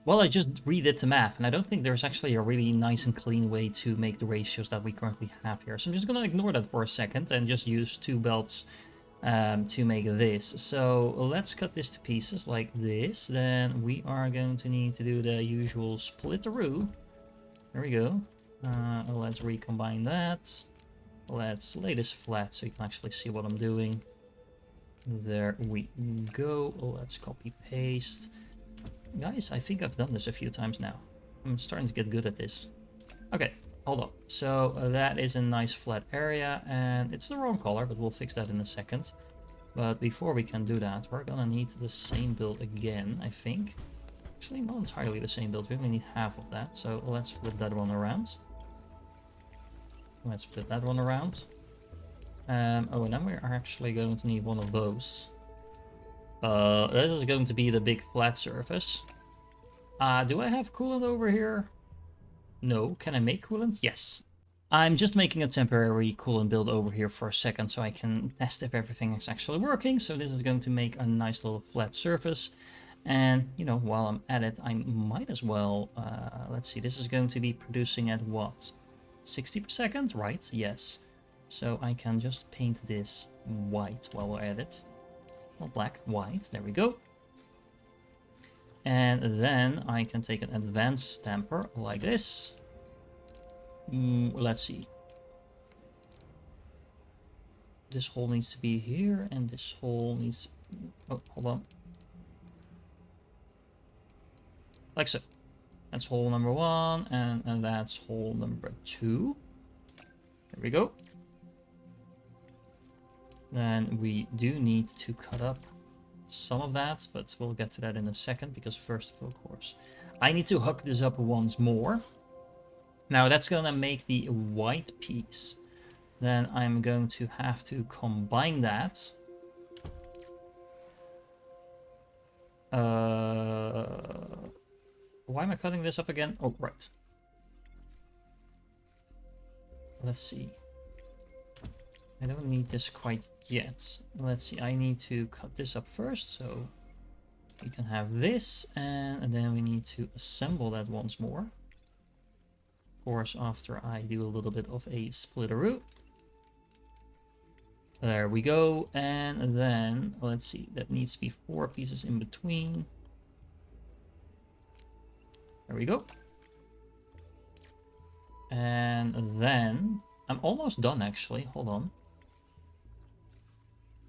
Well, I just redid the math, and I don't think there's actually a really nice and clean way to make the ratios that we currently have here. So I'm just going to ignore that for a second and just use 2 belts to make this. So let's cut this to pieces like this. Then we are going to need to do the usual splitteroo. There we go. Let's recombine that. Let's lay this flat so you can actually see what I'm doing. There we go. Let's copy paste. Guys, I think I've done this a few times now. I'm starting to get good at this. Okay, hold on. So that is a nice flat area, and it's the wrong color, but we'll fix that in a second. But before we can do that, we're gonna need the same build again, I think. Actually, not entirely the same build. We only need half of that, so let's flip that one around. Let's flip that one around. Oh, and then we are actually going to need one of those. This is going to be the big flat surface. Do I have coolant over here? No. Can I make coolant? Yes. I'm just making a temporary coolant build over here for a second so I can test if everything is actually working. So this is going to make a nice little flat surface. And, you know, while I'm at it, I might as well... let's see, this is going to be producing at what? 60 per second? Right, yes. So I can just paint this white while we're at it. Not black, white, there we go. And then I can take an advanced stamper like this. Let's see. This hole needs to be here, and this hole needs... Oh, hold on. Like so. That's hole number 1, and that's hole number 2. There we go. Then we do need to cut up some of that, but we'll get to that in a second, because first of all, of course, I need to hook this up once more. Now that's gonna make the white piece. Then I'm going to have to combine that. Why am I cutting this up again? Oh, right. Let's see. I don't need this quite yet. Let's see, I need to cut this up first, so we can have this, and then we need to assemble that once more. Of course, after I do a little bit of a splitteroo. There we go, and then, let's see, that needs to be 4 pieces in between. There we go. And then, I'm almost done actually, hold on.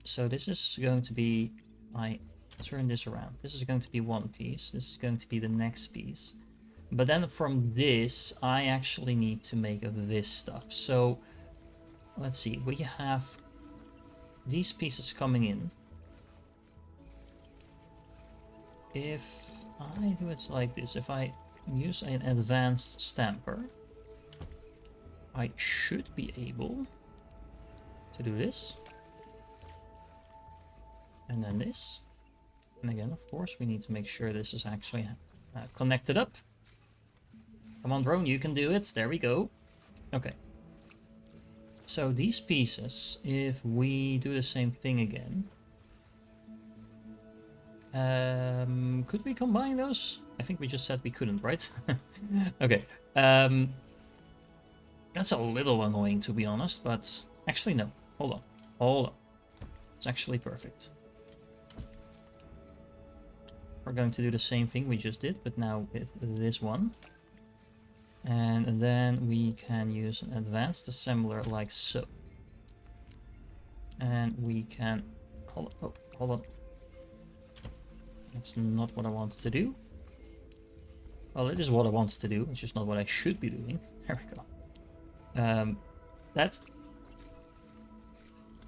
So this is going to be, I turn this around. This is going to be 1 piece. This is going to be the next piece. But then from this, I actually need to make this stuff. So let's see, we have these pieces coming in. If I do it like this, if I use an advanced stamper, I should be able to do this. And then this. And again, of course, we need to make sure this is actually connected up. Come on, drone, you can do it. There we go. Okay. So these pieces, if we do the same thing again, could we combine those? I think we just said we couldn't, right? Okay. That's a little annoying, to be honest, but actually no. Hold on. Hold on. It's actually perfect. We're going to do the same thing we just did, but now with this one. And then we can use an advanced assembler like so. And we can... Hold on. That's not what I wanted to do. Well, it is what I wanted to do. It's just not what I should be doing. There we go. That's...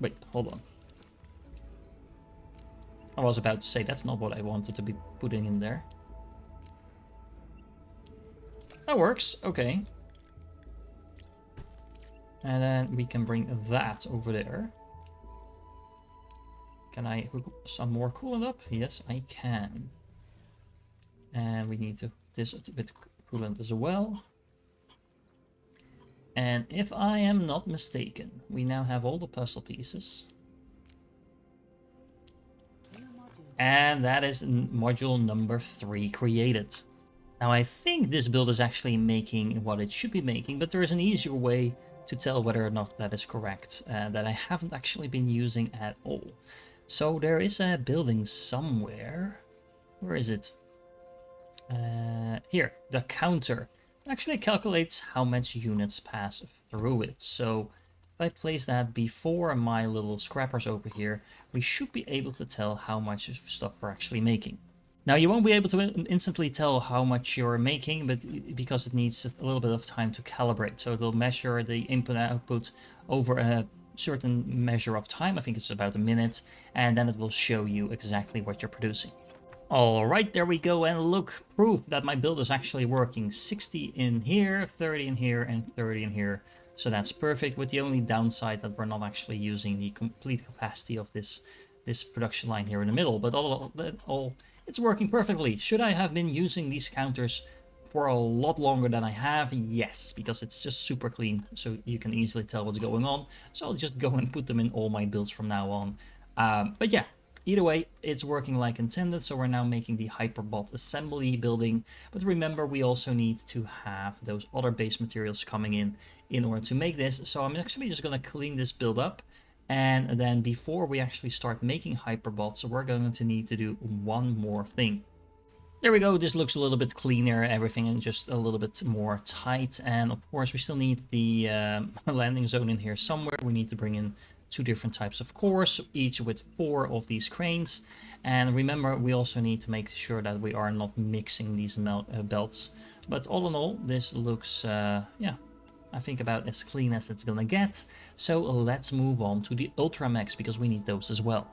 Wait, hold on. I was about to say that's not what I wanted to be putting in there. That works, okay. And then we can bring that over there. Can I hook some more coolant up? Yes, I can. And we need to this a bit coolant as well. And if I am not mistaken, we now have all the puzzle pieces. And that is module number 3 created. Now I think this build is actually making what it should be making, but there is an easier way to tell whether or not that is correct that I haven't actually been using at all. So there is a building somewhere. Where is it? Here, the counter. It actually calculates how much units pass through it. So if I place that before my little scrappers over here, we should be able to tell how much stuff we're actually making. Now you won't be able to instantly tell how much you're making, but because it needs a little bit of time to calibrate. So it will measure the input and output over a certain measure of time. I think it's about a minute, and then it will show you exactly what you're producing. All right, there we go, and look, proof that my build is actually working. 60 in here, 30 in here, and 30 in here. So that's perfect, with the only downside that we're not actually using the complete capacity of this production line here in the middle. But all it's working perfectly. Should I have been using these counters for a lot longer than I have? Yes, because it's just super clean, so you can easily tell what's going on. So I'll just go and put them in all my builds from now on. But yeah. Either way, it's working like intended, so we're now making the Hyperbot assembly building. But remember, we also need to have those other base materials coming in order to make this. So I'm actually just going to clean this build up. And then before we actually start making Hyperbots, we're going to need to do one more thing. There we go, this looks a little bit cleaner, everything and just a little bit more tight. And of course, we still need the landing zone in here somewhere. We need to bring in 2 different types of cores, each with 4 of these cranes. And remember, we also need to make sure that we are not mixing these belts. But all in all, this looks, yeah, I think about as clean as it's gonna get. So let's move on to the Ultra Mechs, because we need those as well.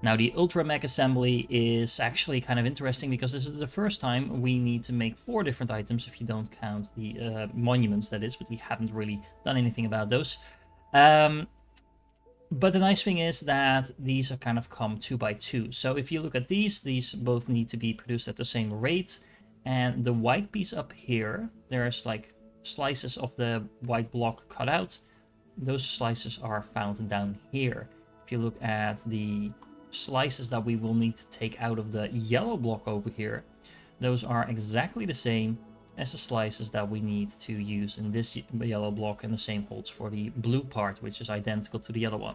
Now, the Ultra Mech assembly is actually kind of interesting, because this is the first time we need to make 4 different items, if you don't count the monuments, that is, but we haven't really done anything about those. But the nice thing is that these are kind of come 2 by 2. So if you look at these both need to be produced at the same rate. And the white piece up here, there's like slices of the white block cut out. Those slices are found down here. If you look at the slices that we will need to take out of the yellow block over here, those are exactly the same as the slices that we need to use in this yellow block, and the same holds for the blue part, which is identical to the other one.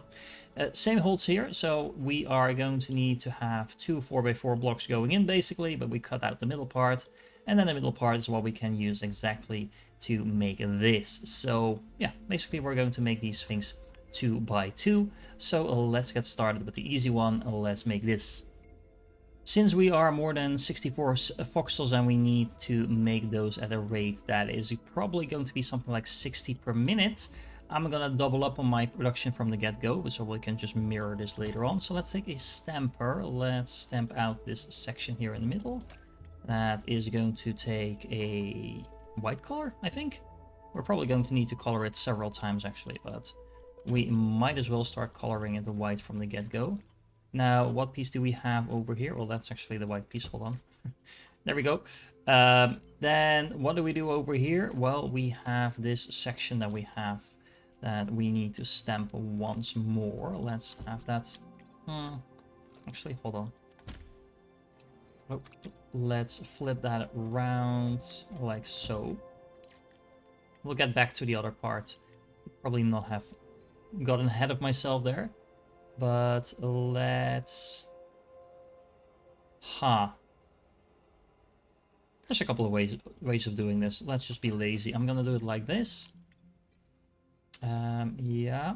Same holds here, so we are going to need to have 2 4x4 blocks going in basically, but we cut out the middle part, and then the middle part is what we can use exactly to make this. So yeah, basically we're going to make these things 2 by 2. So let's get started with the easy one. Let's make this. Since we are more than 64 voxels and we need to make those at a rate that is probably going to be something like 60 per minute, I'm gonna double up on my production from the get-go, so we can just mirror this later on. So let's take a stamper. Let's stamp out this section here in the middle. That is going to take a white color, I think. We're probably going to need to color it several times actually, but we might as well start coloring it white from the get-go. Now, what piece do we have over here? Well, that's actually the white piece. Hold on. There we go. Then what do we do over here? Well, we have this section that we have that we need to stamp once more. Let's have that. Actually, hold on. Oh, let's flip that around like so. We'll get back to the other part. Probably not have gotten ahead of myself there. But let's... There's a couple of ways of doing this. Let's just be lazy. I'm gonna do it like this. Yeah.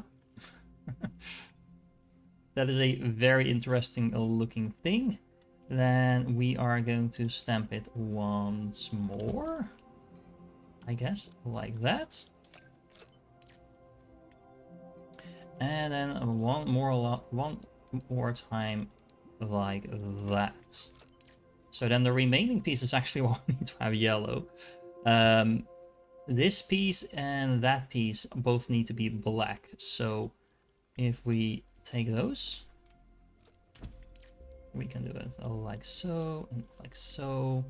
That is a very interesting looking thing. Then we are going to stamp it once more. I guess, like that. And then one more time like that. So then the remaining pieces actually will need to have yellow. This piece and that piece both need to be black. So if we take those, we can do it like so and like so.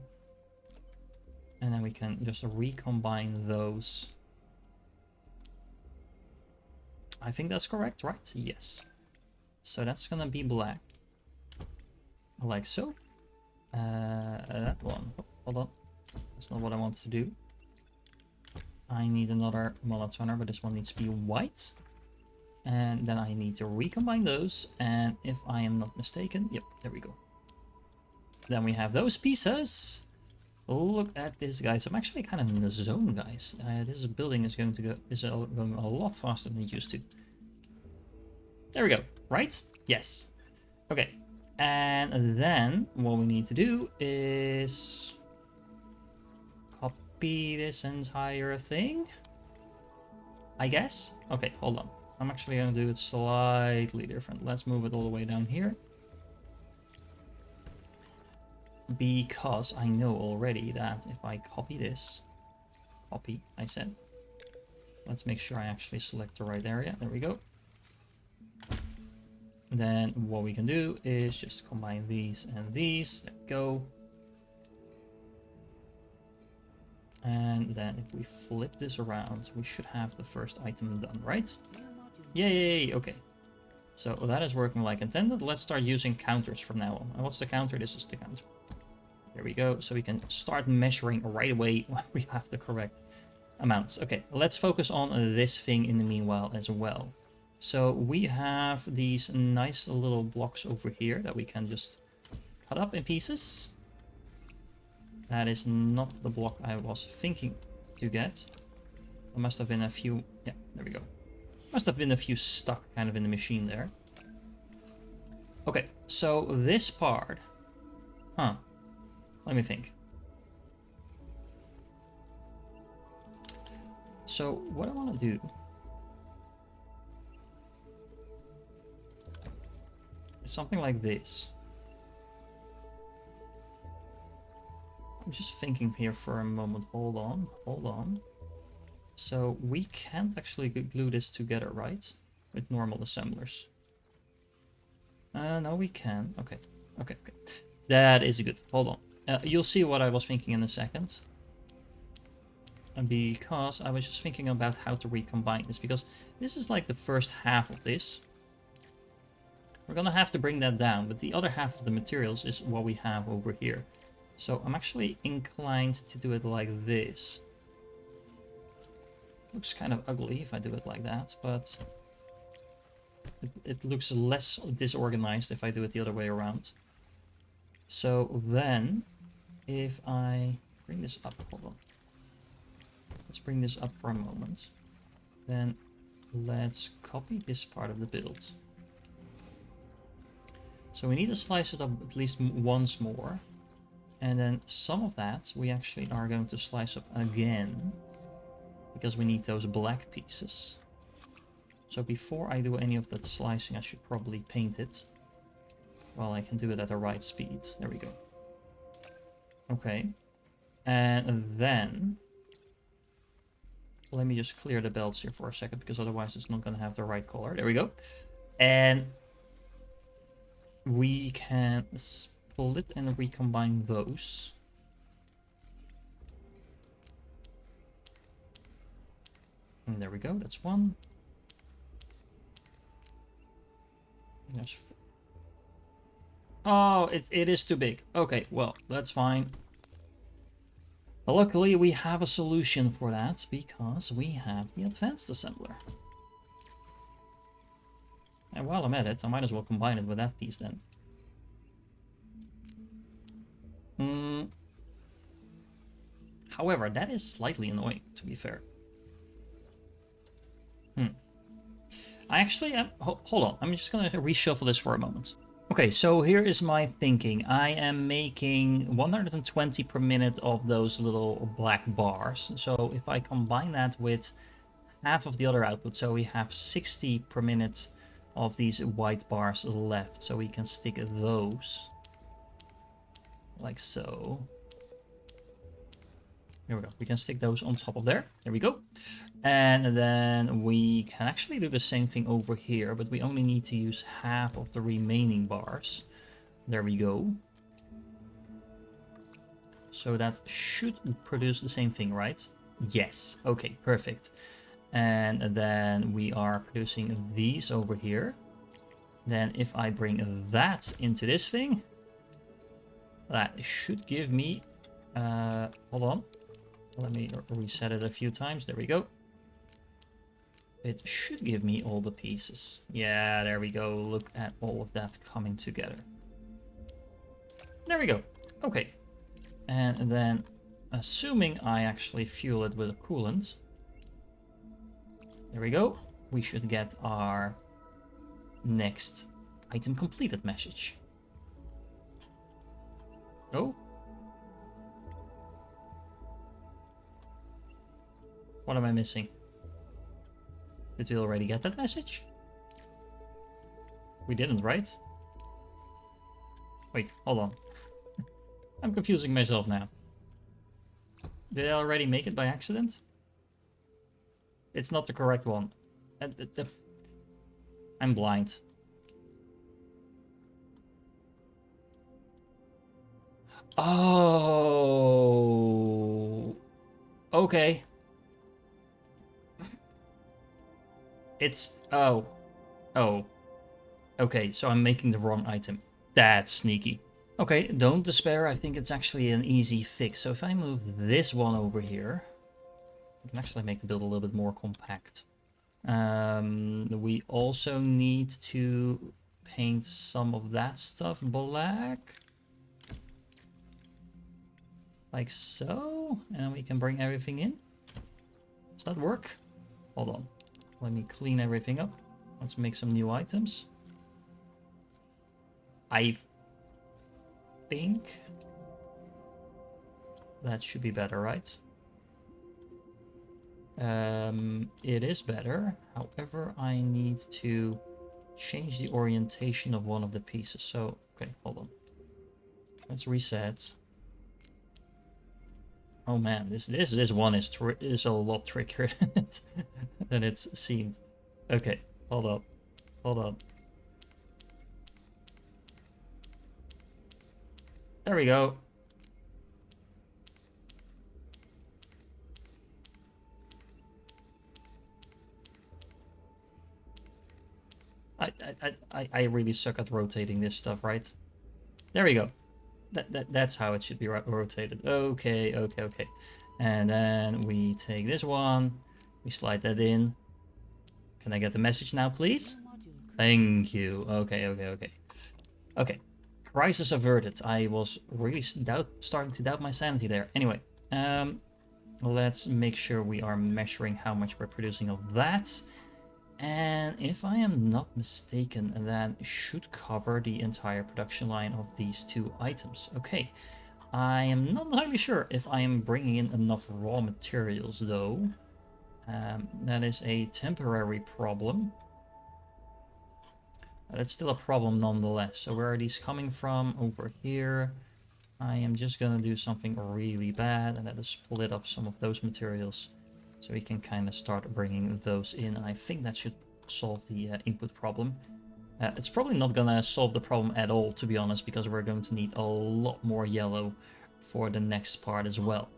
And then we can just recombine those. I think that's correct, right? Yes. So that's gonna be black. Like so. That one. Hold on. That's not what I want to do. I need another monotoner, but this one needs to be white. And then I need to recombine those. And if I am not mistaken, yep, there we go. Then we have those pieces. Look at this, guys. I'm actually kind of in the zone, guys. This building is going a lot faster than it used to. There we go. Right? Yes. Okay. And then what we need to do is copy this entire thing, I guess. Okay, hold on. I'm actually going to do it slightly different. Let's move it all the way down here. Because I know already that if I copy this, I said. Let's make sure I actually select the right area. There we go. Then what we can do is just combine these and these. There we go. And then if we flip this around, we should have the first item done, right? Yay! Okay. So that is working like intended. Let's start using counters from now on. And what's the counter? This is the counter. There we go. So we can start measuring right away when we have the correct amounts. Okay, let's focus on this thing in the meanwhile as well. So we have these nice little blocks over here that we can just cut up in pieces. That is not the block I was thinking to get. There must have been a few... Yeah, there we go. Must have been a few stuck kind of in the machine there. Okay, so this part... Let me think. So what I want to do... is something like this. I'm just thinking here for a moment. Hold on. So we can't actually glue this together, right? With normal assemblers. No, we can. Okay. That is good. Hold on. You'll see what I was thinking in a second. Because I was just thinking about how to recombine this. Because this is like the first half of this. We're gonna have to bring that down. But the other half of the materials is what we have over here. So I'm actually inclined to do it like this. Looks kind of ugly if I do it like that, but it looks less disorganized if I do it the other way around. So then, if I bring this up, hold on. Let's bring this up for a moment. Then let's copy this part of the build. So we need to slice it up at least once more. And then some of that we actually are going to slice up again, because we need those black pieces. So before I do any of that slicing, I should probably paint it. Well, I can do it at the right speed. There we go. Okay. And then let me just clear the belts here for a second, because otherwise it's not going to have the right color. There we go. And we can split and recombine those. And there we go. That's one. There's oh, it is too big. Okay, well, that's fine. Luckily, we have a solution for that, because we have the advanced assembler. And while I'm at it, I might as well combine it with that piece then. However, that is slightly annoying, to be fair. I actually am... Hold on, I'm just going to reshuffle this for a moment. Okay, so here is my thinking. I am making 120 per minute of those little black bars. So if I combine that with half of the other output, so we have 60 per minute of these white bars left. So we can stick those like so. Here we go. We can stick those on top of there. There we go. And then we can actually do the same thing over here, but we only need to use half of the remaining bars. There we go. So that should produce the same thing, right? Yes. Okay, perfect. And then we are producing these over here. Then if I bring that into this thing, that should give me... hold on. Let me reset it a few times. There we go. It should give me all the pieces. Yeah, there we go. Look at all of that coming together. There we go. Okay. And then, assuming I actually fuel it with a coolant. There we go. We should get our next item completed message. Oh. What am I missing? Did we already get that message? We didn't, right? Wait, hold on. I'm confusing myself now. Did I already make it by accident? It's not the correct one. I'm blind. Oh. Okay. It's... Oh. Oh. Okay, so I'm making the wrong item. That's sneaky. Okay, don't despair. I think it's actually an easy fix. So if I move this one over here, I can actually make the build a little bit more compact. We also need to paint some of that stuff black. Like so. And we can bring everything in. Does that work? Hold on. Let me clean everything up. Let's make some new items. I think that should be better, right? It is better. However, I need to change the orientation of one of the pieces. So, okay, hold on. Let's reset. Oh man, this one is a lot trickier than it seemed. Okay, hold up, hold on. There we go. I really suck at rotating this stuff, right? There we go. That's how it should be rotated. Okay, okay, okay. And then we take this one, we slide that in. Can I get the message now, please? Thank you. Okay, okay, okay. Okay. Crisis averted. I was really starting to doubt my sanity there. Anyway, let's make sure we are measuring how much we're producing of that. And if I am not mistaken, that should cover the entire production line of these two items. Okay, I am not entirely sure if I am bringing in enough raw materials though. That is a temporary problem. It's still a problem nonetheless. So where are these coming from? Over here. I am just gonna do something really bad, and that is split up some of those materials so we can kind of start bringing those in. And I think that should solve the input problem. It's probably not gonna solve the problem at all, to be honest, because we're going to need a lot more yellow for the next part as well.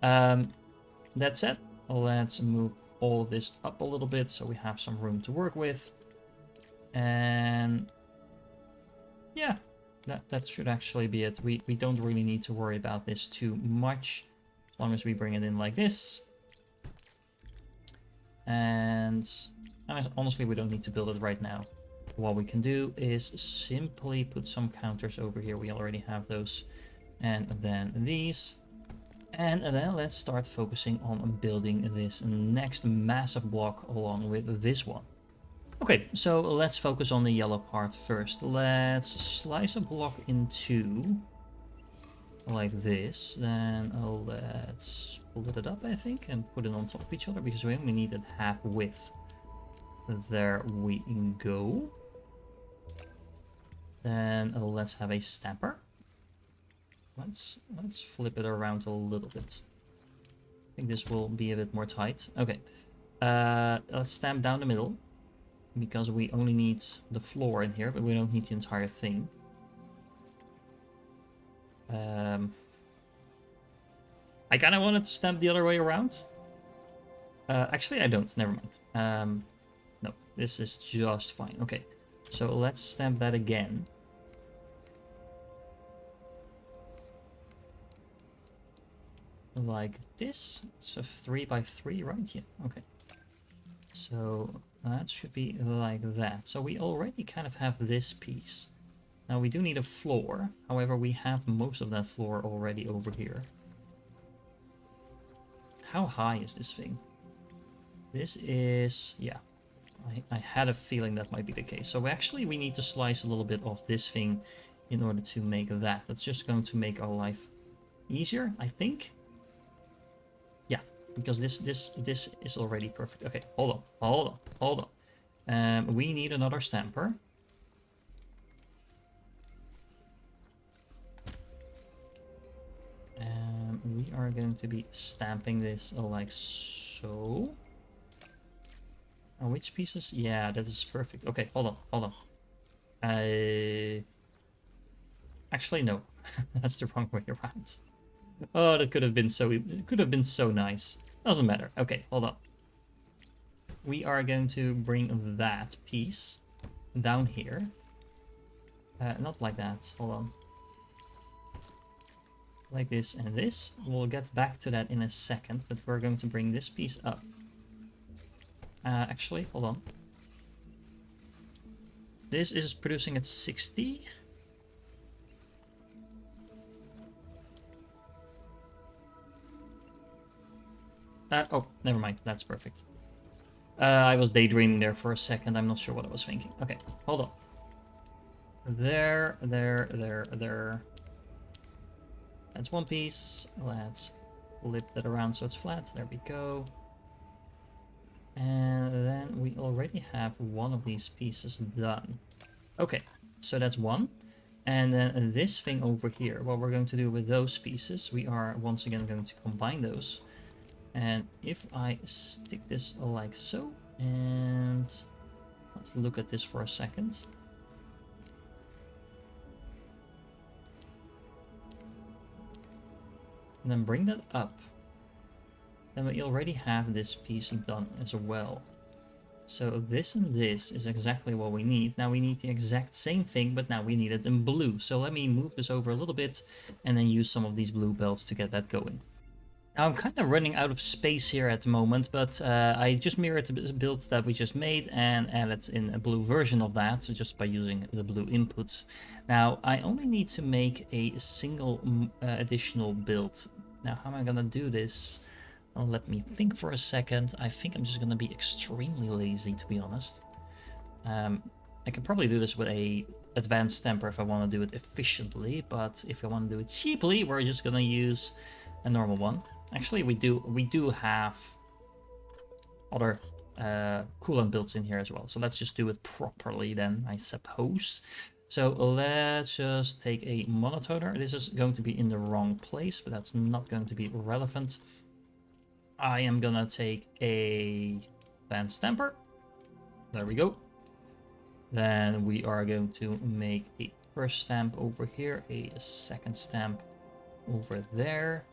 That said, let's move all of this up a little bit so we have some room to work with. And yeah, that should actually be it. We don't really need to worry about this too much, as long as we bring it in like this. And honestly, we don't need to build it right now. What we can do is simply put some counters over here. We already have those. And then these. And then let's start focusing on building this next massive block along with this one. Okay, so let's focus on the yellow part first. Let's slice a block in two, like this. Then let's split it up, I think, and put it on top of each other, because we only need it half width. There we go. Then let's have a stamper. Let's flip it around a little bit. I think this will be a bit more tight. Okay, let's stamp down the middle, because we only need the floor in here, but we don't need the entire thing. I kind of wanted to stamp the other way around. Actually, I don't. Never mind. No, this is just fine. Okay, so let's stamp that again. Like this. It's a 3x3, right? Yeah, okay. So that should be like that. So we already kind of have this piece. Now we do need a floor. However, we have most of that floor already over here. How high is this thing? This is... yeah. I had a feeling that might be the case. So actually we need to slice a little bit of this thing in order to make that. That's just going to make our life easier, I think. Yeah, because this is already perfect. Okay, hold on. We need another stamper. We are going to be stamping this like so. Which pieces? Yeah, that is perfect. Okay, hold on. Actually, no. That's the wrong way around. Oh, that could have been so... it could have been so nice. Doesn't matter. Okay, hold on. We are going to bring that piece down here. Not like that. Hold on. Like this and this. We'll get back to that in a second, but we're going to bring this piece up. Actually, hold on. This is producing at 60. Oh, never mind. That's perfect. I was daydreaming there for a second. I'm not sure what I was thinking. Okay, hold on. There. That's one piece. Let's flip that around so it's flat. There we go. And then we already have one of these pieces done. Okay, so that's one. And then this thing over here, what we're going to do with those pieces, we are once again going to combine those. And if I stick this like so, and let's look at this for a second. And then bring that up. Then we already have this piece done as well. So this and this is exactly what we need. Now we need the exact same thing, but now we need it in blue. So let me move this over a little bit and then use some of these blue belts to get that going. Now I'm kind of running out of space here at the moment, but I just mirrored the build that we just made and added in a blue version of that, so just by using the blue inputs. Now I only need to make a single additional build. Now how am I gonna do this? Let me think for a second. I think I'm just gonna be extremely lazy, to be honest. I can probably do this with a advanced stamper if I want to do it efficiently, but if I want to do it cheaply, we're just gonna use a normal one. Actually, we do have other coolant builds in here as well, so let's just do it properly then, I suppose. So let's just take a monotoner. This is going to be in the wrong place, but that's not going to be relevant. I am gonna take a advanced stamper. There we go. Then we are going to make a first stamp over here, a second stamp over there.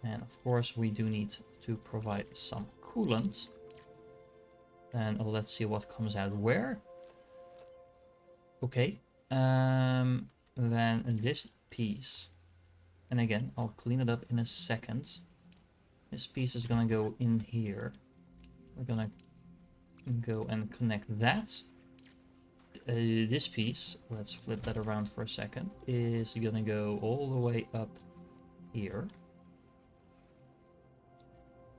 And of course we do need to provide some coolant. And let's see what comes out where. Okay. Then this piece. And again, I'll clean it up in a second. This piece is gonna go in here. We're gonna go and connect that. This piece, let's flip that around for a second, is gonna go all the way up here.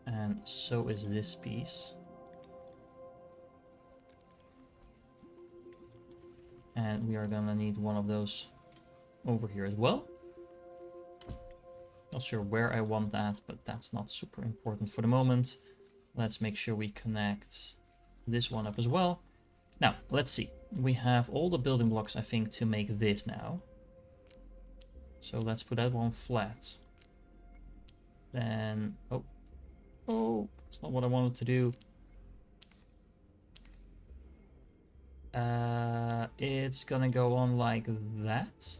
And so is this piece. And we are gonna need one of those over here as well. Not sure where I want that, but that's not super important for the moment. Let's make sure we connect this one up as well. Now, let's see. We have all the building blocks, I think, to make this now. So let's put that one flat. Then, oh, that's not what I wanted to do. It's gonna go on like that.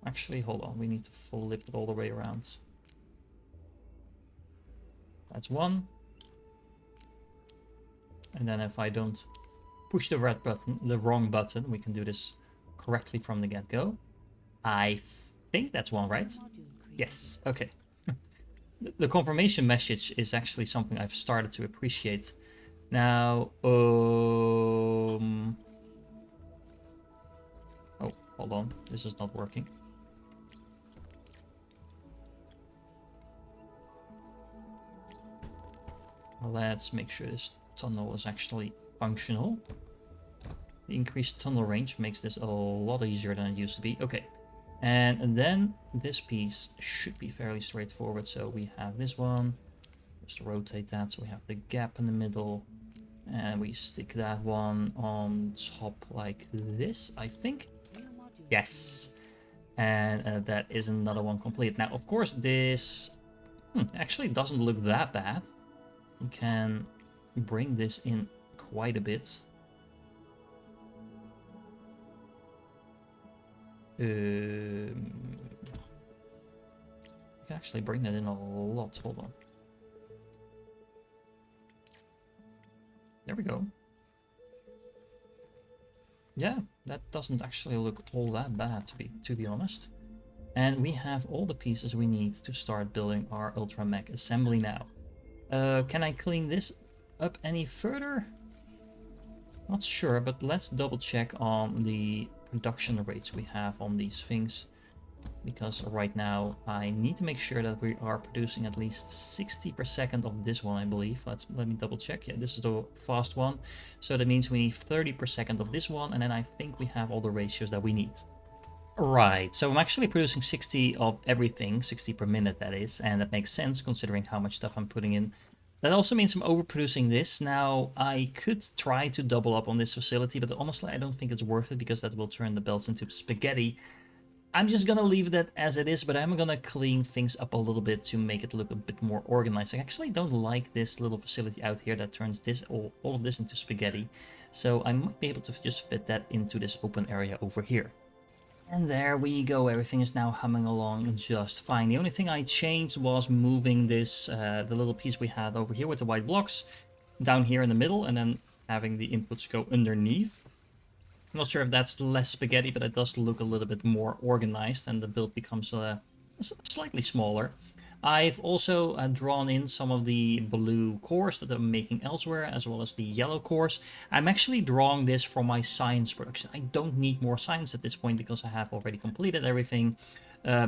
Actually, hold on, we need to flip it all the way around. That's one. And then if I don't push the red button, the wrong button, we can do this correctly from the get-go. I think that's one, right? Yes, okay. The confirmation message is actually something I've started to appreciate. Now, oh, hold on, this is not working. Let's make sure this tunnel is actually functional. The increased tunnel range makes this a lot easier than it used to be. Okay, and then this piece should be fairly straightforward. So we have this one, just rotate that so we have the gap in the middle, and we stick that one on top like this, I think. Yes, and that is another one complete. Now, of course, this actually doesn't look that bad. You can bring this in quite a bit. You can actually bring that in a lot. Hold on. There we go. Yeah, that doesn't actually look all that bad, to be honest. And we have all the pieces we need to start building our Ultra Mech assembly now. Can I clean this up any further? Not sure, but let's double check on the production rates we have on these things. Because right now I need to make sure that we are producing at least 60 per second of this one, I believe. Let me double check. Yeah, this is the fast one. So that means we need 30 per second of this one, and then I think we have all the ratios that we need. Right, so I'm actually producing 60 of everything, 60 per minute that is, and that makes sense considering how much stuff I'm putting in. That also means I'm overproducing this. Now, I could try to double up on this facility, but honestly, I don't think it's worth it because that will turn the belts into spaghetti. I'm just gonna leave that as it is, but I'm gonna clean things up a little bit to make it look a bit more organized. I actually don't like this little facility out here that turns this all of this into spaghetti, so I might be able to just fit that into this open area over here. And there we go, everything is now humming along just fine. The only thing I changed was moving this, the little piece we had over here with the white blocks, down here in the middle, and then having the inputs go underneath. I'm not sure if that's less spaghetti, but it does look a little bit more organized, and the build becomes slightly smaller. I've also drawn in some of the blue cores that I'm making elsewhere, as well as the yellow cores. I'm actually drawing this from my science production. I don't need more science at this point because I have already completed everything.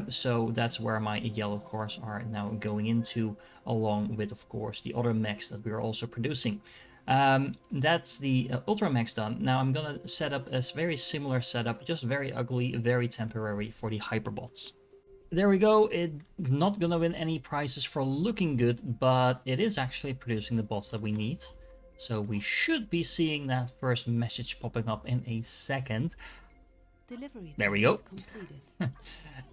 So that's where my yellow cars are now going into, along with, of course, the other mechs that we are also producing. That's the Ultra Mechs done. Now I'm gonna set up a very similar setup, just very ugly, very temporary for the Hyperbots. There we go. It's not gonna win any prizes for looking good, but it is actually producing the bots that we need. So we should be seeing that first message popping up in a second. Delivery There we go. completed.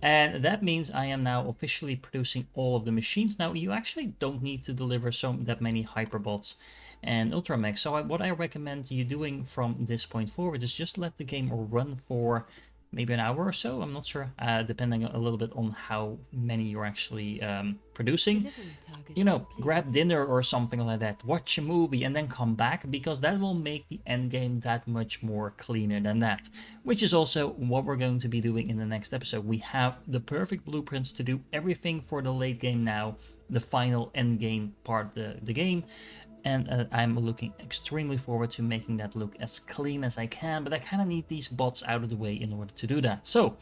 And that means I am now officially producing all of the machines. Now you actually don't need to deliver that many Hyperbots and Ultramachs. So what I recommend you doing from this point forward is just let the game run for maybe an hour or so. I'm not sure, depending a little bit on how many you're actually producing. You know, grab dinner or something like that, watch a movie, and then come back, because that will make the end game that much more cleaner than that. Which is also what we're going to be doing in the next episode. We have the perfect blueprints to do everything for the late game now, the final end game part of the game. And I'm looking extremely forward to making that look as clean as I can, but I kind of need these bots out of the way in order to do that. So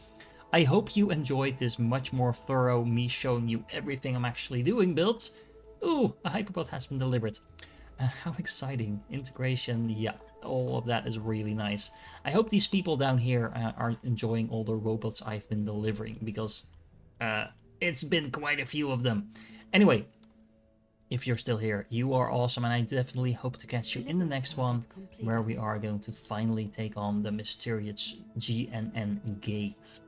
I hope you enjoyed this much more thorough me showing you everything I'm actually doing build. Ooh, a Hyperbot has been delivered. How exciting. Integration, yeah, all of that is really nice. I hope these people down here are enjoying all the robots I've been delivering, because it's been quite a few of them. Anyway, if you're still here, you are awesome, and I definitely hope to catch you in the next one, where we are going to finally take on the mysterious GNN gate.